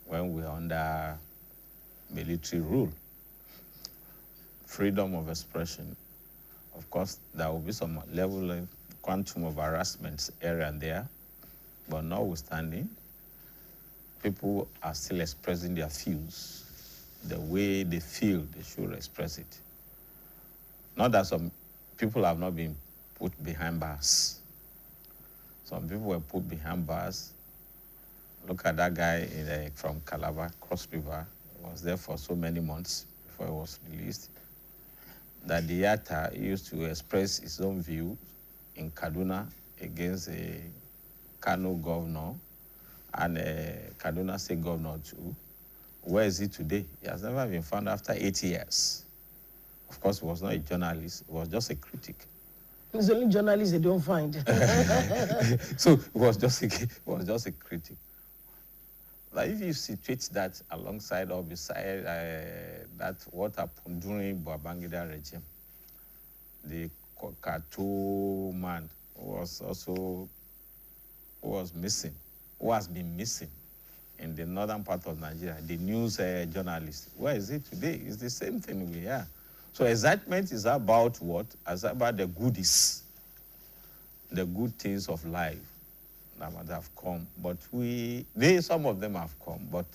when we were under military rule. Freedom of expression. Of course, there will be some level of quantum of harassment here and there, but notwithstanding, people are still expressing their views the way they feel they should express it. Not that some people have not been put behind bars. Some people were put behind bars. Look at that guy from Calabar, Cross River. He was there for so many months before he was released. That the Yatta used to express his own view in Kaduna against a Kano governor and a Kaduna state governor too. Where is he today? He has never been found after 8 years. Of course, he was not a journalist. He was just a critic. It's only journalists they don't find. So it was just a critic. Like if you situate that alongside or beside that what happened during Babangida regime, the Kato man was missing, who has been missing in the northern part of Nigeria, the news journalist. Where is it today? It's the same thing we are. So excitement is about what? It's about the goodies, the good things of life that have come. But some of them have come, but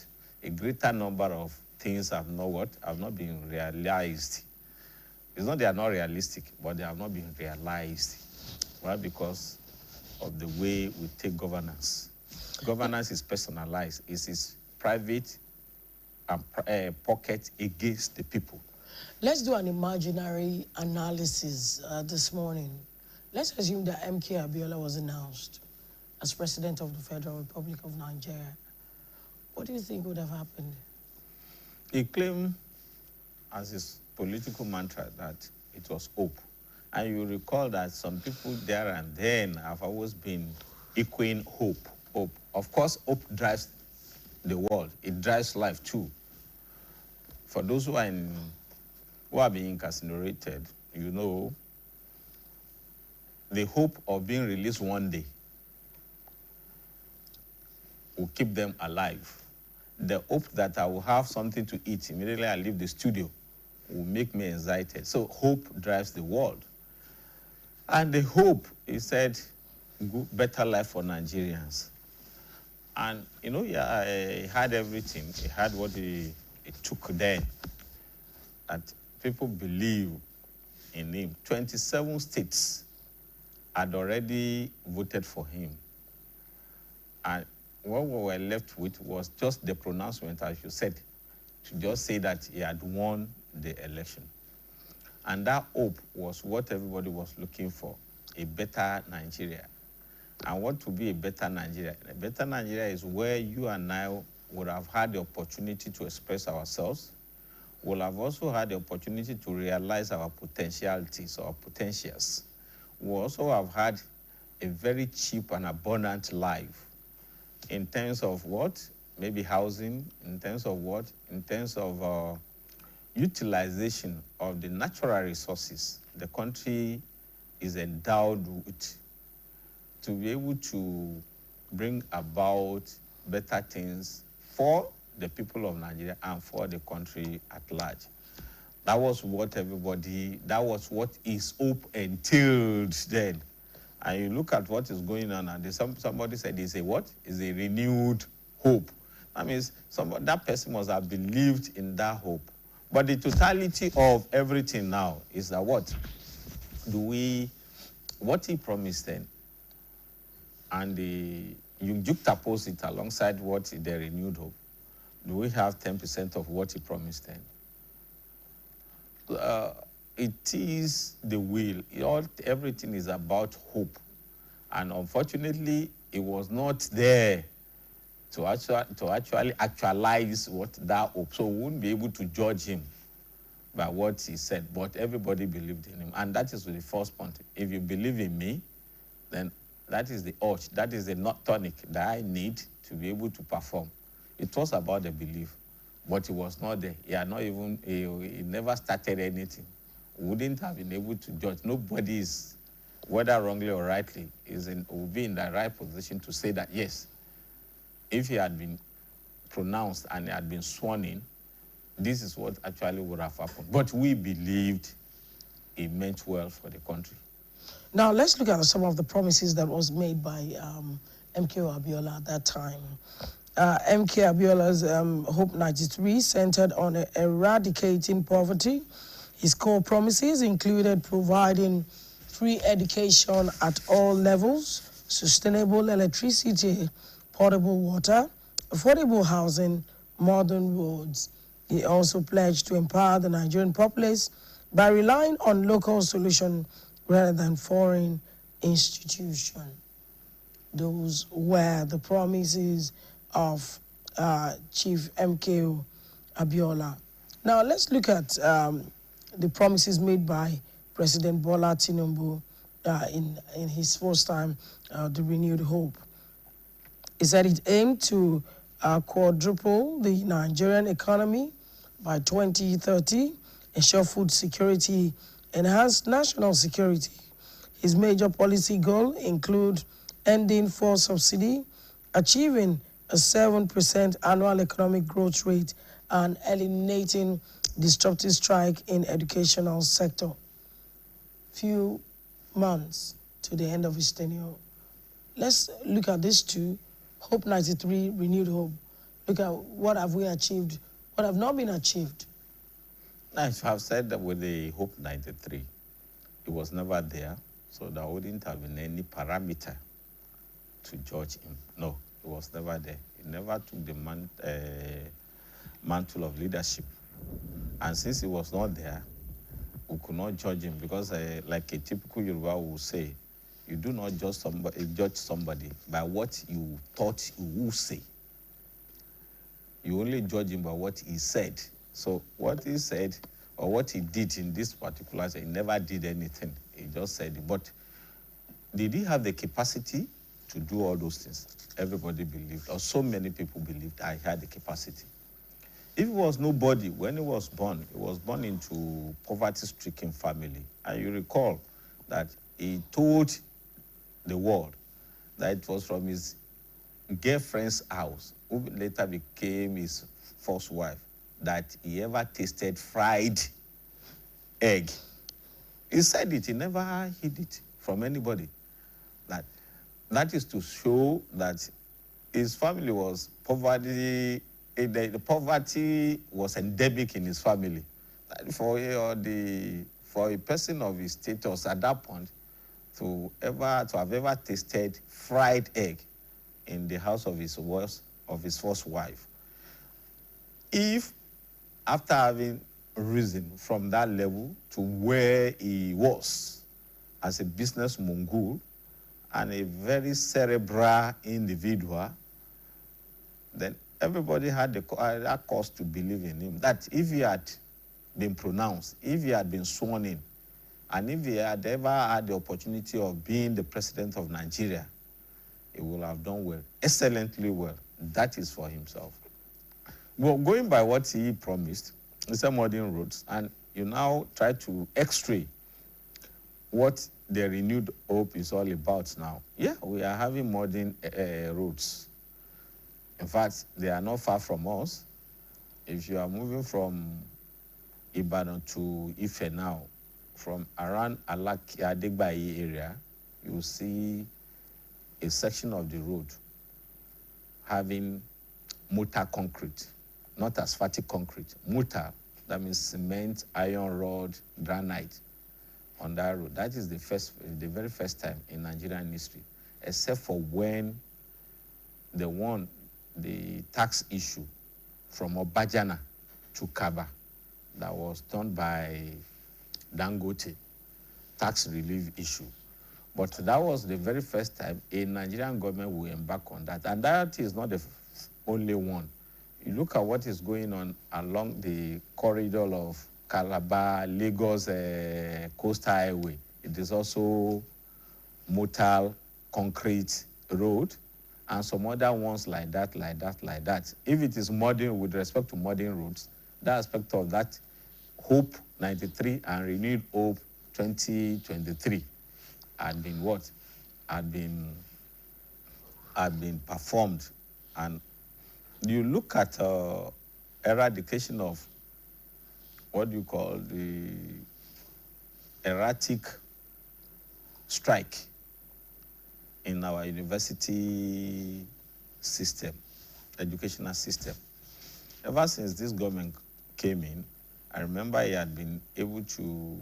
a greater number of things have not been realized. It's not they are not realistic, but they have not been realized. Why? Because of the way we take governance. Governance is personalized. It's private and pocket against the people. Let's do an imaginary analysis this morning. Let's assume that MK Abiola was announced as President of the Federal Republic of Nigeria. What do you think would have happened? He claimed as his political mantra that it was hope. And you recall that some people there and then have always been echoing hope. Hope. Of course, hope drives the world. It drives life too. For those who are being incarcerated, you know, the hope of being released one day will keep them alive. The hope that I will have something to eat immediately I leave the studio will make me excited. So hope drives the world. And the hope, he said, better life for Nigerians. And, you know, yeah, he had everything. He had what he took there. That people believe in him. 27 states had already voted for him. And what we were left with was just the pronouncement, as you said, to just say that he had won the election. And that hope was what everybody was looking for, a better Nigeria. And what would be a better Nigeria? A better Nigeria is where you and I would have had the opportunity to express ourselves, will have also had the opportunity to realize our potentialities, our potentials. We also have had a very cheap and abundant life in terms of what? Maybe housing, in terms of what? In terms of utilization of the natural resources the country is endowed with. to be able to bring about better things for the people of Nigeria and for the country at large. That was what his hope entailed then. And you look at what is going on, and somebody said it's a what? It's a renewed hope. That means that person must have believed in that hope. But the totality of everything now is that what he promised then, and you juxtapose it alongside what the renewed hope. Do we have 10% of what he promised then? It is the will. Everything is about hope. And unfortunately, it was not there to actually actualize that hope. So we wouldn't be able to judge him by what he said. But everybody believed in him. And that is the first point. If you believe in me, then that is the urge, that is the tonic that I need to be able to perform. It was about the belief, but it was not there. He never started anything. Wouldn't have been able to judge. Nobody is, whether wrongly or rightly, will be in the right position to say that, yes, if he had been pronounced and he had been sworn in, this is what actually would have happened. But we believed it meant well for the country. Now, let's look at some of the promises that was made by MKO Abiola at that time. MK Abiola's Hope 93 centered on eradicating poverty. His core promises included providing free education at all levels, sustainable electricity, portable water, affordable housing, modern roads. He also pledged to empower the Nigerian populace by relying on local solutions rather than foreign institutions. Those were the promises of Chief MKO Abiola. Now let's look at the promises made by President Bola Tinubu in his first time, the renewed hope. He said it aimed to quadruple the Nigerian economy by 2030, ensure food security, enhance national security. His major policy goals include ending fuel subsidy, achieving a 7% annual economic growth rate, and eliminating disruptive strike in educational sector. Few months to the end of his tenure. Let's look at these two, Hope 93, renewed hope. Look at what have we achieved, what have not been achieved. I have said that with the Hope 93, it was never there, so there wouldn't have been any parameter to judge him. No, it was never there. He never took the mantle of leadership. And since he was not there, we could not judge him because, like a typical Yoruba will say, you do not judge somebody by what you thought he would say. You only judge him by what he said. So what he said or what he did in this particular case, he never did anything. He just said it. But did he have the capacity to do all those things? Everybody believed, or so many people believed I had the capacity. If he was nobody, when he was born into poverty-stricken family. And you recall that he told the world that it was from his girlfriend's house, who later became his first wife, that he ever tasted fried egg. He said it, he never hid it from anybody. That is to show that his family was poverty, the poverty was endemic in his family. For a person of his status at that point to have ever tasted fried egg in the house of his first wife. If after having risen from that level to where he was as a business mogul and a very cerebral individual, then everybody had that cause to believe in him. That if he had been pronounced, if he had been sworn in, and if he had ever had the opportunity of being the president of Nigeria, he would have done well, excellently well. That is for himself. Well, going by what he promised, he said modern roads, and you now try to x-ray what the renewed hope is all about now. Yeah, we are having modern roads. In fact, they are not far from us. If you are moving from Ibadan to Ife now, from around Alaki Adegbayi area, you will see a section of the road having mortar concrete, not asphaltic concrete. Mortar, that means cement, iron rod, granite on that road. That is the very first time in Nigerian history, except for when the tax issue from Obajana to Kaba that was done by Dangote, tax relief issue. But that was the very first time a Nigerian government will embark on that. And that is not the only one. You look at what is going on along the corridor of Calabar, Lagos Coastal Highway. It is also mortar, concrete road, and some other ones like that. If it is modern, with respect to modern roads, that aspect of that Hope 93 and Renewed Hope 2023 had been what? Had been performed. And you look at eradication of what you call the erratic strike in our university system, educational system. Ever since this government came in, I remember he had been able to,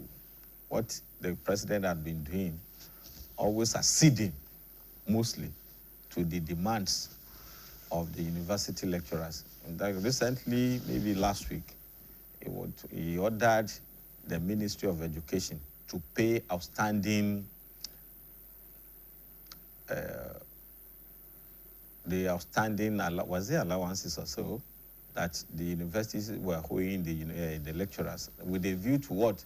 what the president had been doing, always acceding mostly to the demands of the university lecturers. In fact, recently, maybe last week, he ordered the Ministry of Education to pay outstanding allowances or so that the universities were owing the lecturers, with a view to what?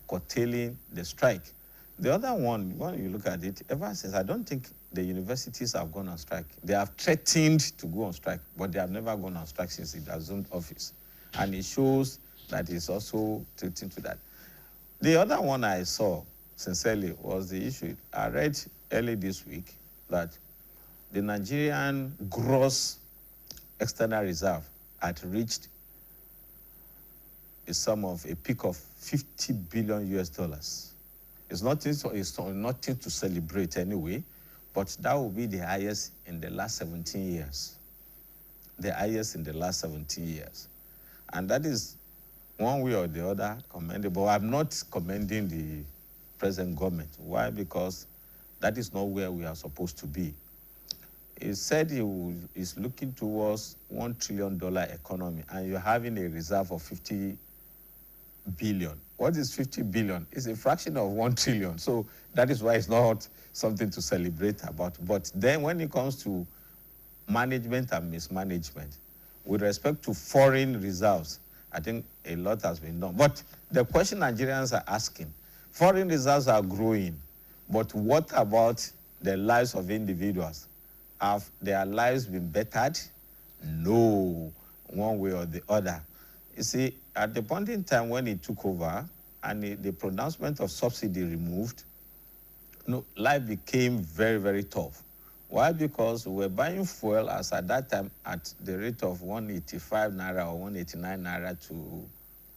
Curtailing the strike. The other one, when you look at it, ever since, I don't think the universities have gone on strike. They have threatened to go on strike, but they have never gone on strike since it assumed office. And it shows that it's also threatening to that. The other one I saw, sincerely, was the issue. I read early this week that the Nigerian gross external reserve had reached a peak of 50 billion US dollars. It's nothing to celebrate anyway, but that will be the highest in the last 17 years. The highest in the last 17 years. And that is, one way or the other, commendable. I'm not commending the present government. Why? Because that is not where we are supposed to be. He said he's looking towards $1 trillion economy, and you're having a reserve of 50 billion. What is 50 billion? It's a fraction of 1 trillion. So that is why it's not something to celebrate about. But then when it comes to management and mismanagement, with respect to foreign reserves, I think a lot has been done. But the question Nigerians are asking, foreign reserves are growing, but what about the lives of individuals? Have their lives been bettered? No, one way or the other. You see, at the point in time when he took over and the pronouncement of subsidy removed, life became very, very tough. Why? Because we were buying fuel as at that time at the rate of 185 naira or 189 naira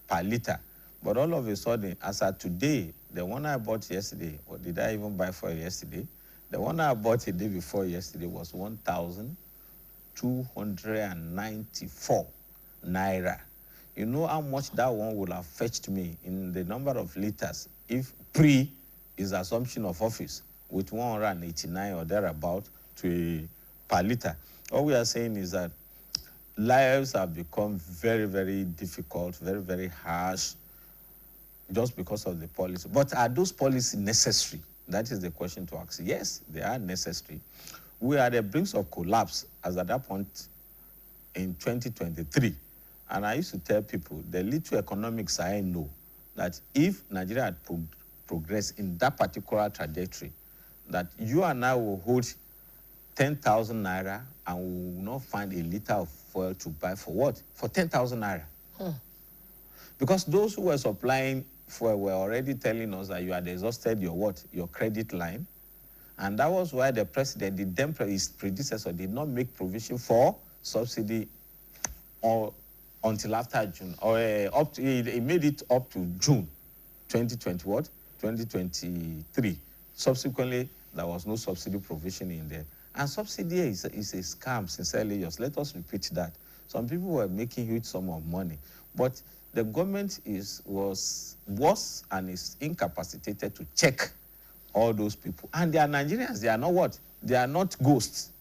per liter. But all of a sudden, as at today, the one I bought yesterday, or did I even buy fuel yesterday? The one I bought a day before yesterday was 1,294 naira. You know how much that one would have fetched me in the number of liters if pre his assumption of office with 189 or thereabout per liter. All we are saying is that lives have become very, very difficult, very, very harsh, just because of the policy. But are those policies necessary? That is the question to ask. Yes, they are necessary. We are at the brink of collapse as at that point in 2023. And I used to tell people, the little economics I know, that if Nigeria had progressed in that particular trajectory, that you and I will hold 10,000 naira and we will not find a liter of fuel to buy for what? For 10,000 naira. Because those who were supplying were already telling us that you had exhausted your what? Your credit line. And that was why the president, his predecessor, did not make provision for subsidy or until after June, or he made it up to June 2020, what? 2023. Subsequently, there was no subsidy provision in there. And subsidy is a scam, sincerely. Just let us repeat that. Some people were making huge sum of money, but the government was and is incapacitated to check all those people. And they are Nigerians. They are not what? They are not ghosts.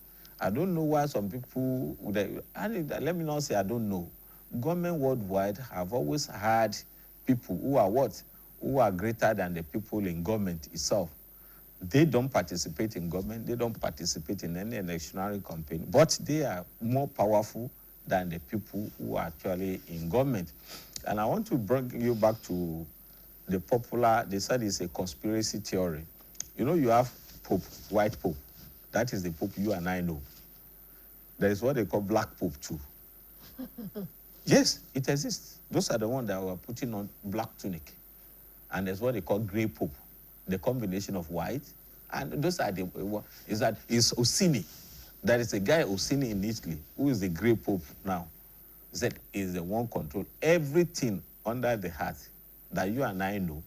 I don't know why some people, let me not say I don't know. Government worldwide have always had people who are what? Who are greater than the people in government itself. They don't participate in government. They don't participate in any electionary campaign. But they are more powerful than the people who are actually in government. And I want to bring you back to the popular, they said it's a conspiracy theory. You know, you have Pope, white Pope. That is the Pope you and I know. There is what they call black Pope too. Yes, it exists. Those are the ones that were putting on black tunic. And there's what they call gray Pope, the combination of white. And those are the, is Orsini. There is a guy, Orsini in Italy, who is the gray Pope now. That is the one control. Everything under the earth that you and I know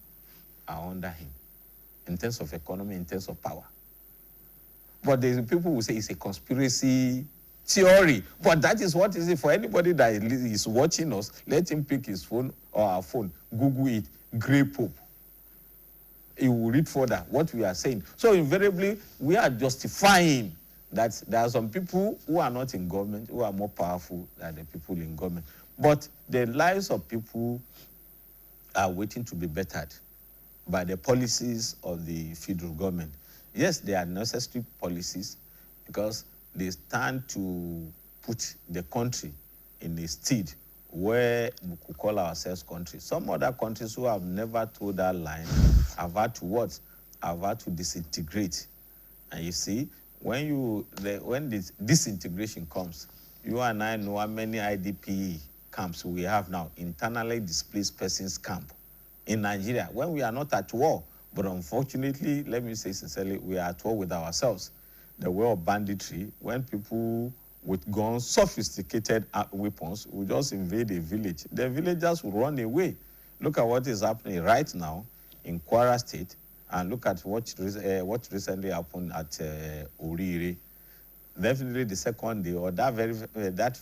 are under him. In terms of economy, in terms of power. But there's people who say it's a conspiracy theory. But that is what is it for anybody that is watching us. Let him pick his phone or our phone, Google it, Grey Pope. He will read further what we are saying. So invariably, we are justifying that there are some people who are not in government who are more powerful than the people in government. But the lives of people are waiting to be bettered by the policies of the federal government. Yes, they are necessary policies because they stand to put the country in a state where we could call ourselves country. Some other countries who have never told that line have had to what? Have had to disintegrate. And you see, when this disintegration comes, you and I know how many IDP camps we have now, internally displaced persons camp in Nigeria, when we are not at war. But unfortunately, let me say sincerely, we are at war with ourselves. The war of banditry, when people with guns, sophisticated weapons, will just invade a village. The villagers will run away. Look at what is happening right now in Kwara State, and look at what recently happened at Orire. Definitely the second day, or that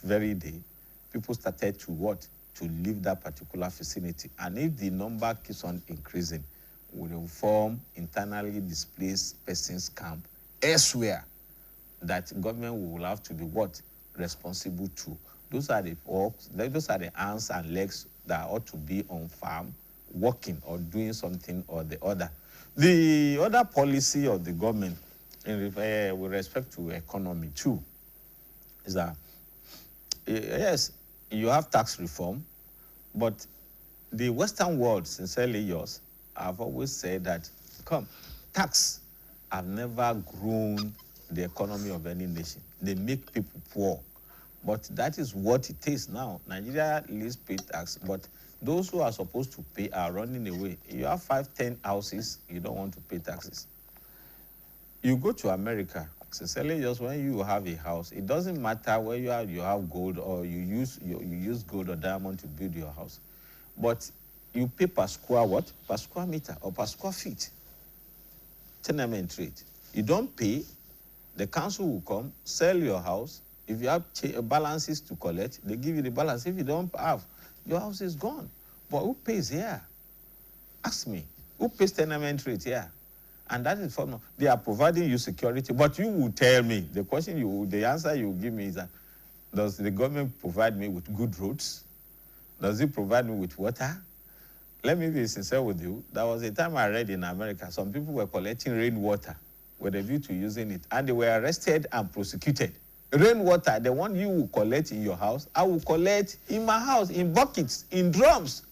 very day, people started to what? To leave that particular vicinity. And if the number keeps on increasing, we will form internally displaced persons camp elsewhere that government will have to be what? Responsible to. Those are the works, those are the arms and legs that ought to be on farm, working or doing something or the other. The other policy of the government with respect to economy too is that, yes, you have tax reform, but the Western world, sincerely yours, I've always said that, tax have never grown the economy of any nation. They make people poor. But that is what it is now. Nigeria least pay tax, but those who are supposed to pay are running away. You have 5, 10 houses, you don't want to pay taxes. You go to America, sincerely, just when you have a house, it doesn't matter whether you have gold or you use gold or diamond to build your house. But you pay per square what? Per square meter or per square feet. Tenement rate. You don't pay, the council will come, sell your house. If you have balances to collect, they give you the balance. If you don't have, your house is gone. But who pays here? Ask me. Who pays tenement rate here? And that is for they are providing you security. But you will tell me, the answer you will give me is that, does the government provide me with good roads? Does it provide me with water? Let me be sincere with you. There was a time I read in America, some people were collecting rainwater with a view to using it, and they were arrested and prosecuted. Rainwater, the one you will collect in your house, I will collect in my house, in buckets, in drums.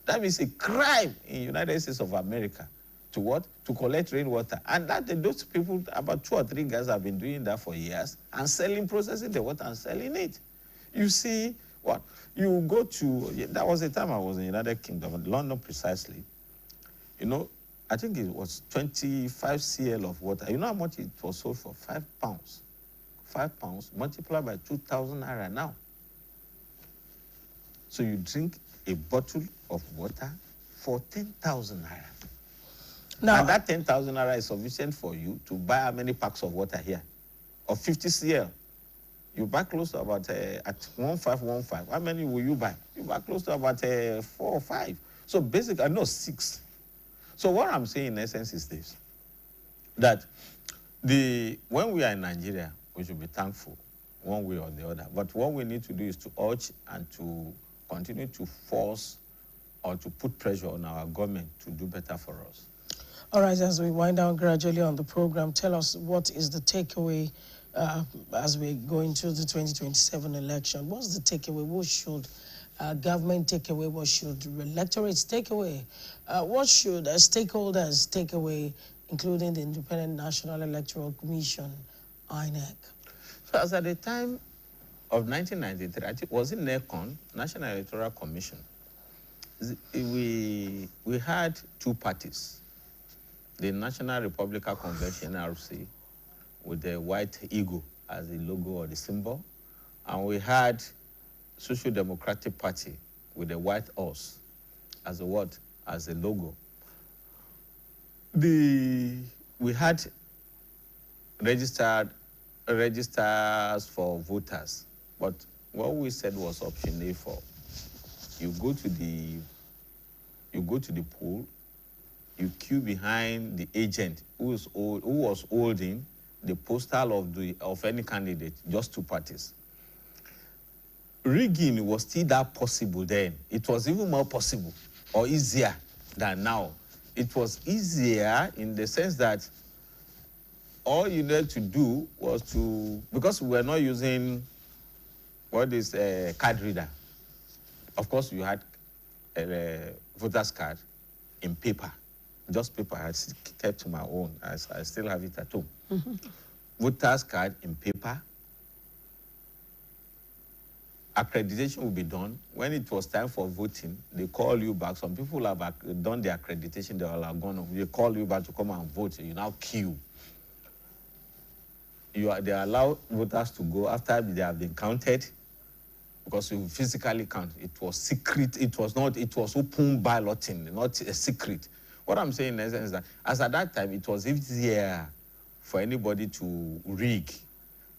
That means a crime in the United States of America to what? To collect rainwater. And those people, about 2 or 3 guys have been doing that for years and processing the water and selling it. You see what? You go to, that was the time I was in the United Kingdom, London precisely. You know, I think it was 25 cl of water. You know how much it was sold for? 5 pounds. 5 pounds multiplied by 2,000 naira now. So you drink a bottle of water for 10,000 naira. Now, and that 10,000 naira is sufficient for you to buy how many packs of water here? Of 50 cl. You buy close to about, at 1515, how many will you buy? You buy close to about 4 or 5. So basically, no, 6. So what I'm saying in essence is this, that when we are in Nigeria, we should be thankful one way or the other. But what we need to do is to urge and to continue to force or to put pressure on our government to do better for us. All right, as we wind down gradually on the program, tell us what is the takeaway as we go into the 2027 election. What's the takeaway? What should government take away? What should electorates take away? What should stakeholders take away, including the Independent National Electoral Commission, INEC? So as at the time of 1993, I think, was it NECON, National Electoral Commission, we had 2 parties. The National Republican Convention, NRC, with the white eagle as the logo or the symbol. And we had Social Democratic Party with the white horse as a what? As a logo. We had registers for voters, but what we said was option A4. You go to the poll, you queue behind the agent who was holding the postal of any candidate, just 2 parties. Rigging was still that possible then. It was even more possible or easier than now. It was easier in the sense that all you needed to do was because we were not using what is a card reader. Of course, you had a voter's card in paper, just paper. I kept my own. I still have it at home. Voter's card in paper. Accreditation will be done. When it was time for voting, they call you back. Some people have done the accreditation, they are gone. They call you back to come and vote. You now queue. They allow voters to go after they have been counted, because you physically count. It was secret. It was open balloting, not a secret. What I'm saying is that as at that time, it was easier for anybody to rig.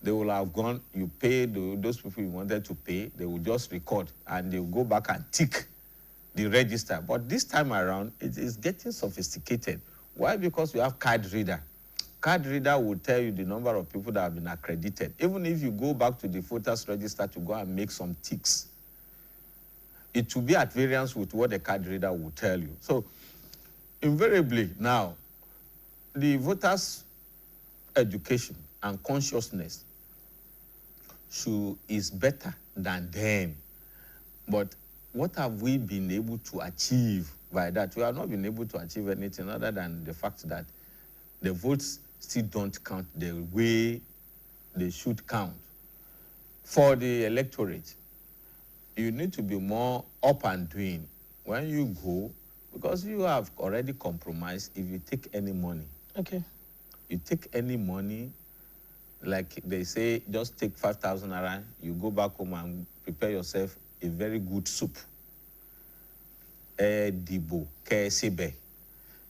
They will have gone, you pay those people you wanted to pay, they will just record and they will go back and tick the register. But this time around, it is getting sophisticated. Why? Because you have card reader. Card reader will tell you the number of people that have been accredited. Even if you go back to the voters register to go and make some ticks, it will be at variance with what the card reader will tell you. So invariably now, the voters' education and consciousness is better than then. But what have we been able to achieve by that? We have not been able to achieve anything other than the fact that the votes still don't count the way they should count. For the electorate, you need to be more up and doing when you go, because you have already compromised. If you take any money, okay, you take any money, like they say, just take 5,000 naira, you go back home and prepare yourself a very good soup. Dibo, kesebe.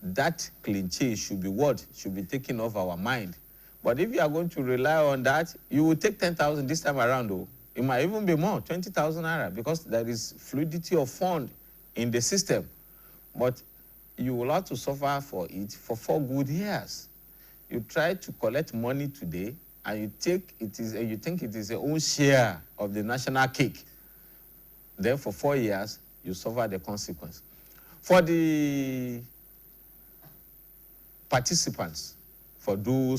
That cliche should be what? Should be taken off our mind. But if you are going to rely on that, you will take 10,000 this time around, though. It might even be more, 20,000 naira, because there is fluidity of fund in the system. But you will have to suffer for it for 4 good years. You try to collect money today, and you think it is your own share of the national cake. Then for 4 years, you suffer the consequence. For the participants, for those